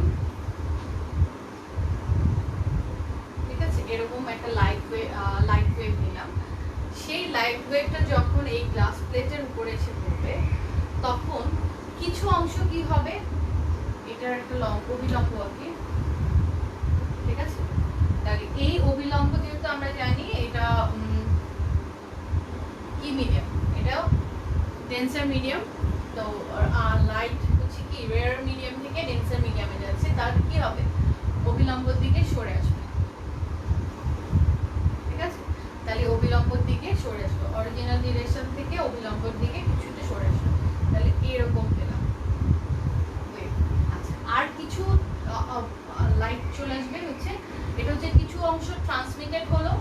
ঠিক আছে, এরকম একটা লাইট ওয়েভ নিলাম। সেই লাইট ওয়েভটা যখন এই গ্লাস প্লেটের উপরে এসে পড়বে তখন কিছু অংশ কি হবে, এটার একটা অবিলম্ব আছে। ঠিক আছে, তাহলে এই অবিলম্ব যেহেতু আমরা জানি এটা কি মিডিয়াম, এটা ডেন্সার মিডিয়াম। তো লাইট হচ্ছে কি রেয়ার মিডিয়াম থেকে ডেন্সার মিডিয়ামে যাচ্ছে, তার কি হবে, অবিলম্বর দিকে সরে আসবে। ঠিক আছে, তাহলে অবিলম্বর দিকে সরে আসবে, অরিজিনাল ডিরেকশন থেকে অবিলম্বর দিকে কিছুটা সরে আসবে। তাহলে এরকম পেলাম। আচ্ছা, আর কিছু লাইট চলে আসবে হচ্ছে, এটা হচ্ছে কিছু অংশ ট্রান্সমিটেড হলো,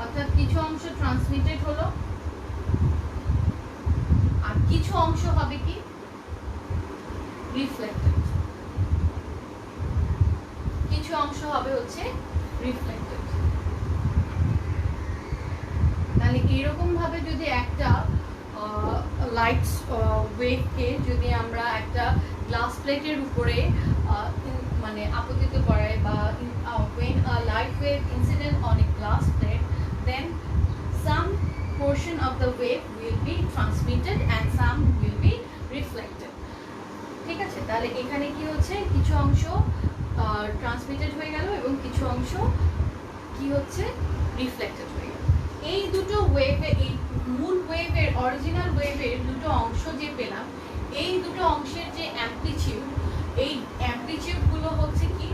অর্থাৎ কিছু অংশ ট্রান্সমিটেড হলো, আর কিছু অংশ হবে কি রিফ্লেক্টেড, কিছু অংশ হবে হচ্ছে রিফ্লেক্টেড। তাহলে এরকম ভাবে যদি একটা লাইট ওয়েভকে যদি আমরা একটা গ্লাস প্লেটের উপরে মানে আপতিত করাই, বা when a light wave incident on a glass plate, then some portion of the wave will be transmitted and some will be reflected. ঠিক আছে, তাহলে এখানে কি হচ্ছে, কিছু অংশ ট্রান্সমিটেড হয়ে গেল এবং কিছু অংশ কি হচ্ছে রিফ্লেক্টেড হয়ে গেল। এই দুটো ওয়েভে, এই মূল ওয়েভের অরিজিনাল ওয়েভের দুটো অংশ যে পেলাম, এই দুটো অংশের যে অ্যামপ্লিটিউড, এই অ্যামপ্লিটিউডগুলো হচ্ছে কি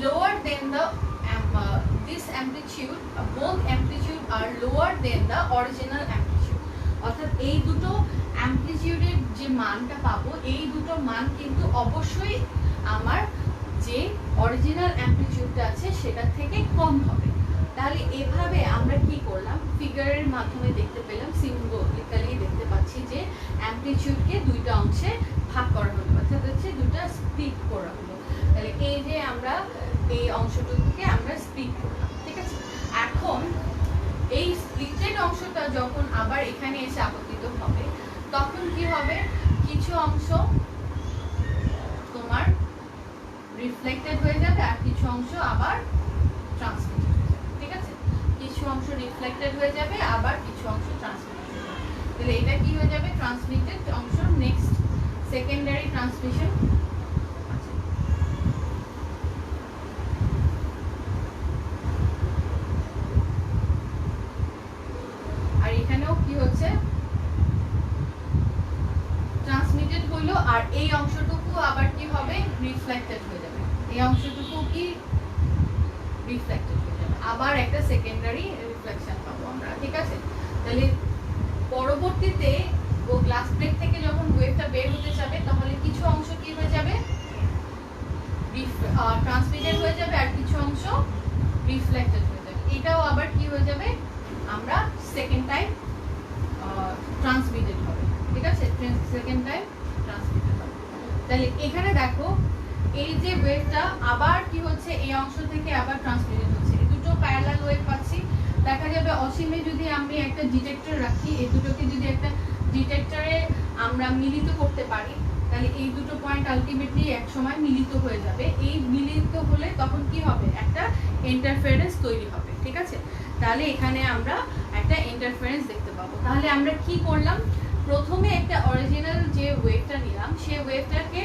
lower than the this amplitude, both amplitude are lower than the original amplitude. অর্থাৎ এই দুটো অ্যামপ্লিটিউডের যে মানটা পাবো, এই দুটো মান কিন্তু অবশ্যই আমার যে অরিজিনাল অ্যামপ্লিটিউডটা আছে সেটা থেকে কম হবে। তাহলে এভাবে আমরা কি করলাম, ফিগারের মাধ্যমে দেখতে পেলাম, সিম্বলিক্যালি দেখতে পাচ্ছি যে অ্যামপ্লিটিউডকে দুইটা অংশে ভাগ করা হলো, অর্থাৎ হচ্ছে দুটো স্প্লিট করা হলো। তাহলে এই যে আমরা এই অংশটুকুকে আমরা স্প্লিট করলাম। ঠিক আছে, এখন এই স্প্লিটেড অংশটা যখন আবার এখানে এসে আপতিত হবে তখন কি হবে, কিছু অংশ তোমার রিফ্লেক্টেড হয়ে যাবে আর কিছু অংশ আবার ট্রান্সমিটেড হয়ে যাবে। ঠিক আছে, কিছু অংশ রিফ্লেক্টেড হয়ে যাবে আবার কিছু অংশ ট্রান্সমিটেড হয়ে যাবে। তাহলে এটা কি হয়ে যাবে, ট্রান্সমিটেড অংশ। Next secondary transmission. এই অংশটুকু আবার কি হবে, রিফ্লেক্টেড হয়ে যাবে, এই অংশটুকু কি রিফ্লেক্টেড হয়ে যাবে, আবার একটা সেকেন্ডারি রিফ্লেকশন পাবো আমরা, ঠিক আছে। তাহলে পরবর্তীতে ও গ্লাস প্লেট থেকে যখন ওয়েভটা বের হতে যাবে তাহলে কিছু অংশ কি হয়ে যাবে, ট্রান্সমিটেড হয়ে যাবে, আর কিছু অংশ রিফ্লেক্টেড হয়ে যাবে। এটাও আবার কি হয়ে যাবে, আমরা সেকেন্ড টাইম ট্রান্সমিটেড হবে, ঠিক আছে, সেকেন্ড টাইম ট্রান্সমিটেড হবে। তাহলে এখানে দেখো এই যে ওয়েভটা আবার কি হচ্ছে, এই অংশ থেকে আবার ট্রান্সমিটেড হচ্ছে, এই দুটো প্যারালাল ওয়েভ পাচ্ছি। দেখা যাবে অসীমে যদি আমি একটা ডিটেক্টর রাখি, এই দুটোকে যদি একটা ডিটেক্টরে আমরা মিলিত করতে পারি তাহলে এই দুটো পয়েন্ট আলটিমেটলি এক সময় মিলিত হয়ে যাবে। এই মিলিত হলে তখন কি হবে, একটা ইন্টারফারেন্স তৈরি হবে, ঠিক আছে। তাহলে এখানে আমরা একটা ইন্টারফারেন্স দেখতে পাবো। তাহলে আমরা কি করলাম, প্রথমে একটা অরিজিনাল যে ওয়েভটা নিলাম সেই ওয়েভটাকে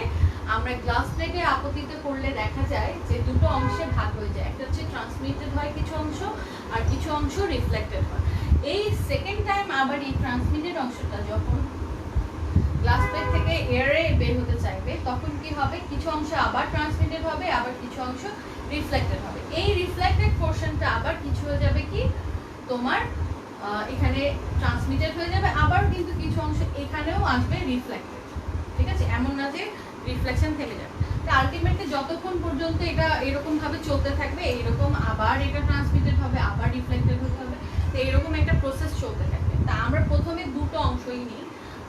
আমরা গ্লাস প্লেটে আপতিত করলে দেখা যায় যে দুটো অংশে ভাগ হয়ে যায়, একটা হচ্ছে ট্রান্সমিটেড হয় কিছু অংশ, আর কিছু অংশ রিফ্লেক্টেড হয়। এই সেকেন্ড টাইম আবার এই ট্রান্সমিটেড অংশটা যখন গ্লাস প্লেট থেকে এয়ারে বের হতে চাইবে তখন কি হবে, কিছু অংশ আবার ট্রান্সমিটেড হবে, আবার কিছু অংশ রিফ্লেক্টেড হবে। এই রিফ্লেক্টেড পোরশনটা আবার কিছু হয়ে যাবে কি তোমার এখানে ট্রান্সমিটেড হয়ে যাবে, আবার কিন্তু কিছু অংশ এখানেও আসবে রিফ্লেক্টেড, ঠিক আছে। এমন না যে রিফ্লেকশন থেমে যাবে। তো আলটিমেটলি যতক্ষণ পর্যন্ত এটা এরকম ভাবে চলতে থাকবে, এইরকম আবার এটা ট্রান্সমিটেড হবে, আবার রিফ্লেক্টেড হতে হবে, তো এরকম একটা প্রসেস চলতে থাকবে। তা আমরা প্রথমে দুটো অংশই নিই,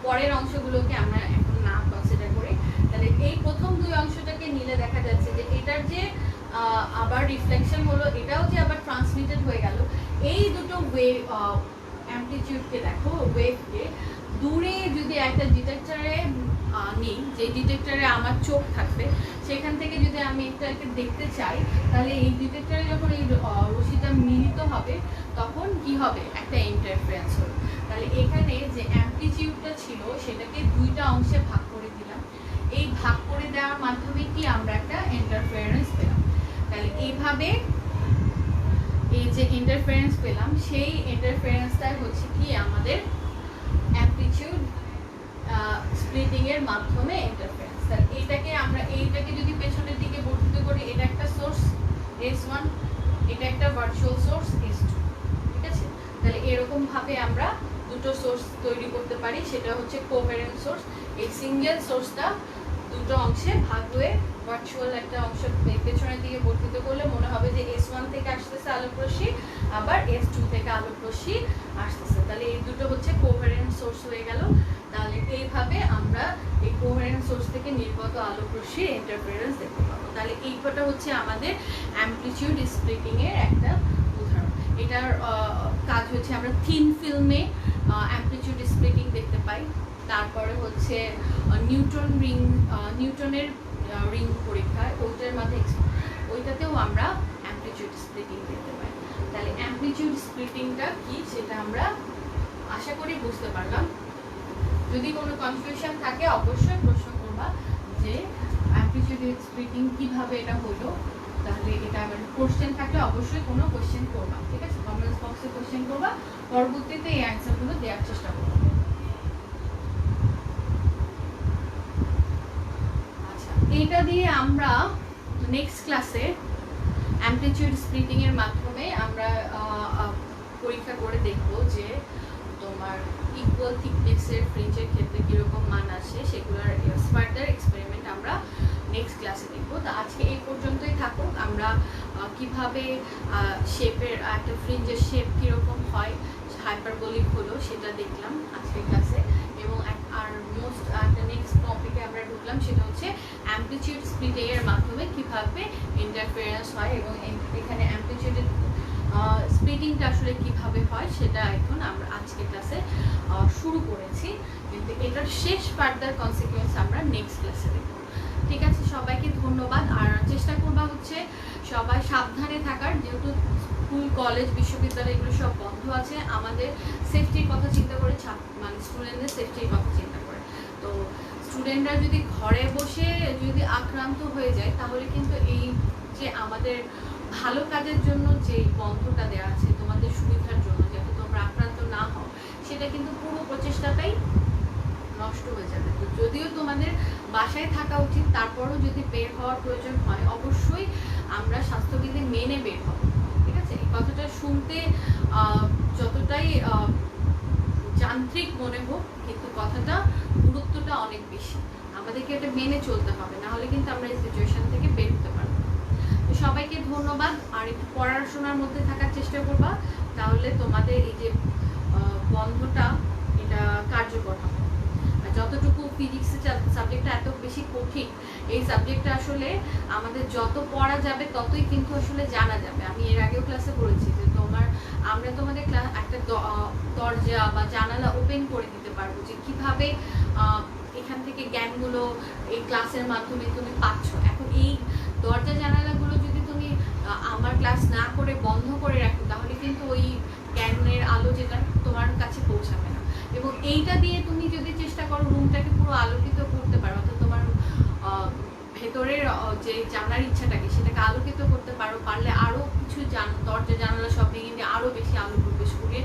পরের অংশগুলোকে আমরা এখন না কনসিডার করি। তাহলে এই প্রথম দুই অংশটাকে নিলে দেখা যাচ্ছে যে এটার যে আবার রিফ্লেকশন হলো, এটাও যে আবার ট্রান্সমিটেড হয়ে গেল। এই দুটো ওয়েভ অ্যামপ্লিটিউডকে দেখো, ওয়েভকে দূরে যদি একটা ডিটেক্টরে নিই, যে ডিটেক্টরে আমার চোখ থাকবে, সেখান থেকে যদি আমি এটাকে দেখতে চাই তাহলে এই ডিটেক্টরে যখন এই রশ্মিটা মিলিত হবে তখন কি হবে, একটা ইন্টারফারেন্স হবে। তাহলে এখানে যে অ্যামপ্লিটিউডটা ছিল সেটাকে দুইটা অংশে ভাগ করে দিলাম, এই ভাগ করে দেওয়ার মাধ্যমে কি আমরা একটা ইন্টারফারেন্স পেলাম। তাহলে এইভাবে এই যে ইন্টারফারেন্স পেলাম সেই ইন্টারফারেন্সটাই হচ্ছে কি আমাদের অ্যামপ্লিটিউড স্প্লিটিং এর মাধ্যমে ইন্টারফারেন্স। তাহলে এইটাকে যদি পেছনের দিকে বর্ধিত করি, এটা একটা সোর্স S1, এটা একটা ভার্চুয়াল সোর্স S2, ঠিক আছে। তাহলে এরকম ভাবে আমরা দুটো সোর্স তৈরি করতে পারি, সেটা হচ্ছে কোহেরেন্ট সোর্স। এই সিঙ্গেল সোর্সটা দুটো অংশে ভাগ হয়ে ভার্চুয়াল একটা অংশ পেছনের দিকে বর্ধিত করলে মনে হবে যে S1 থেকে আসতেছে আলোক রশ্মি, আবার S2 থেকে আলোক রশ্মি আসতেছে। তাহলে এই দুটো হচ্ছে কোহেরেন্ট সোর্স হয়ে গেল। তাহলে এইভাবে আমরা এই কোহেরেন্ট সোর্স থেকে নির্গত আলোক রশ্মির ইন্টারফারেন্স দেখতে পাবো। তাহলে এইটা হচ্ছে আমাদের অ্যামপ্লিটিউড স্প্লিটিং এর একটা উদাহরণ। এটার কাজ হচ্ছে আমরা থিন ফিল্মে অ্যামপ্লিটিউড স্প্লিটিং দেখতে পাই। তারপরে হচ্ছে নিউটনের রিং পরীক্ষায় ওইটাতেও আমরা অ্যামপ্লিটিউড স্প্লিটিং দেখতে পাই। তাহলে অ্যামপ্লিটিউড স্প্লিটিংটা কি সেটা আমরা আশা করি বুঝতে পারলাম। যদি কোনো কনফিউশন থাকে অবশ্যই প্রশ্ন করবা যে অ্যামপ্লিটিউড স্প্লিটিং কিভাবে এটা হলো। তাহলে এটা আবার কোশ্চেন থাকলে অবশ্যই কোনো কোশ্চেন করবা, ঠিক আছে, কমেন্টস বক্সে কোশ্চেন করবা, পরবর্তীতে এই অ্যান্সারগুলো দেওয়ার চেষ্টা করবো। আচ্ছা, এটা দিয়ে আমরা নেক্সট ক্লাসে অ্যামপ্লিটিউড স্প্লিটিং এর মাধ্যমে আমরা পরীক্ষা করে দেখব যে তোমার ইকুয়াল থিকনেসের ফ্রিঞ্জের ক্ষেত্রে কীরকম মান আসে, সেগুলোর ফার্দার এক্সপেরিমেন্ট আমরা নেক্সট ক্লাসে দেখবো। তো আজকে এই পর্যন্তই থাকুক। আমরা কিভাবে শেপের একটা ফ্রিঞ্জের শেপ কীরকম হয়, হাইপারবোলিক হলো, সেটা দেখলাম আজকের ক্লাসে। এবং আর মোস্ট একটা নেক্সট টপিকে আমরা ঢুকলাম, সেটা হচ্ছে অ্যামপ্লিটিউড স্প্লিটিং এর মাধ্যমে কিভাবে ইন্টারফারেন্স হয় এবং এখানে অ্যামপ্লিটিউডের স্প্লিটিংটা আসলে কিভাবে হয় সেটা এখন আমরা আজকের ক্লাসে শুরু করেছি, কিন্তু এটার শেষ ফার্দার কনসিকুয়েন্স আমরা নেক্সট ক্লাসে দেখব। ঠিক আছে, সবাইকে ধন্যবাদ। আর চেষ্টা করবা হচ্ছে সবাই সাবধানে থাকার, যেহেতু স্কুল কলেজ বিশ্ববিদ্যালয় এগুলো সব বন্ধ আছে, আমাদের সেফটির কথা চিন্তা করে, মানে স্টুডেন্টদের সেফটির কথা চিন্তা করে। তো স্টুডেন্টরা যদি ঘরে বসে যদি আক্রান্ত হয়ে যায় তাহলে কিন্তু এই যে আমাদের ভালো কাজের জন্য যে বন্ধটা দেওয়া আছে তোমাদের সুবিধার জন্য, যাতে তোমরা আক্রান্ত না হও, সেটা কিন্তু পুরো প্রচেষ্টাটাই নষ্ট হয়ে যাবে। তো যদিও তোমাদের বাসায় থাকা উচিত, তারপরও যদি বের হওয়ার প্রয়োজন হয় অবশ্যই আমরা স্বাস্থ্যবিধি মেনে বের হব, ঠিক আছে? এই কথাটা শুনতে যতটাই যান্ত্রিক মনে হোক, কিন্তু কথাটা গুরুত্বটা অনেক বেশি। আমাদেরকে এটা মেনে চলতে হবে, না হলে কিন্তু আমরা এই সিচুয়েশন থেকে বের হতে পারবো। তো সবাইকে ধন্যবাদ, আর একটু পড়াশোনার মধ্যে থাকার চেষ্টা করবা, তাহলে তোমাদের এই যে বন্ধটা এটা কার্যকর হবে। আর যতটুকু ফিজিক্সের সাবজেক্টটা এত বেশি কঠিন, এই সাবজেক্টটা আসলে আমাদের যত পড়া যাবে ততই কিন্তু আসলে জানা যাবে। আমি এর আগেও ক্লাসে বলেছি যে আমরা তোমাদের একটা দরজা বা জানালা ওপেন করে দিতে পারবো, যে কিভাবে এখান থেকে জ্ঞানগুলো এই ক্লাসের মাধ্যমে তুমি পাচ্ছ। এখন এই দরজা জানালাগুলো যদি তুমি আমার ক্লাস না করে বন্ধ করে রাখো, তাহলে কিন্তু ওই জ্ঞানের আলো যেটা তোমার কাছে পৌঁছাবে না। এবং এইটা দিয়ে তুমি যদি চেষ্টা করো রুমটাকে পুরো আলোকিত করতে পারো, অর্থাৎ তোমার ভেতরের যে জানার ইচ্ছাটাকে সেটাকে আলোকিত করতে পারো, পারলে আরও কিছু দরজা জানালা সব ভেঙে দিয়ে আরও বেশি আলো প্রবেশ করে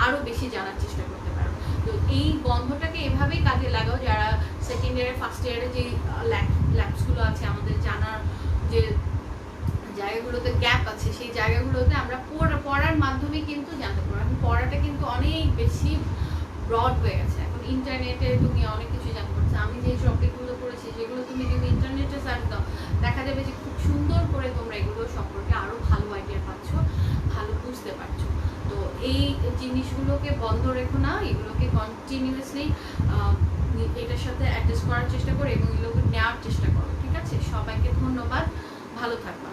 আরও বেশি জানার চেষ্টা করতে পারো। তো এই বন্ধটাকে এভাবেই কাজে লাগাও, যারা সেকেন্ড ইয়ারে ফার্স্ট ইয়ারে যে ল্যাবসগুলো আছে, আমাদের জানার যে জায়গাগুলোতে গ্যাপ আছে, সেই জায়গাগুলোতে আমরা পড়ার মাধ্যমে কিন্তু জানতে পারবো। এখন পড়াটা কিন্তু অনেক বেশি ব্রড হয়ে গেছে। এখন ইন্টারনেটে তুমি অনেক কিছু জানতে পারছো। আমি যে টপিকগুলো পড়েছি সেগুলো তুমি যদি ইন্টারনেটে সার্চ দাও, দেখা যাবে যে খুব সুন্দর করে তোমরা এগুলো সম্পর্কে আরও ভালো আইডিয়া পাচ্ছ, ভালো বুঝতে পারছো। তো এই জিনিসগুলোকে বন্ধ রেখো না, এগুলোকে কন্টিনিউয়াসলি এটার সাথে অ্যাডজাস্ট করার চেষ্টা করো এবং এগুলোকে নেওয়ার চেষ্টা করো, ঠিক আছে? সবাইকে ধন্যবাদ, ভালো থাকবা।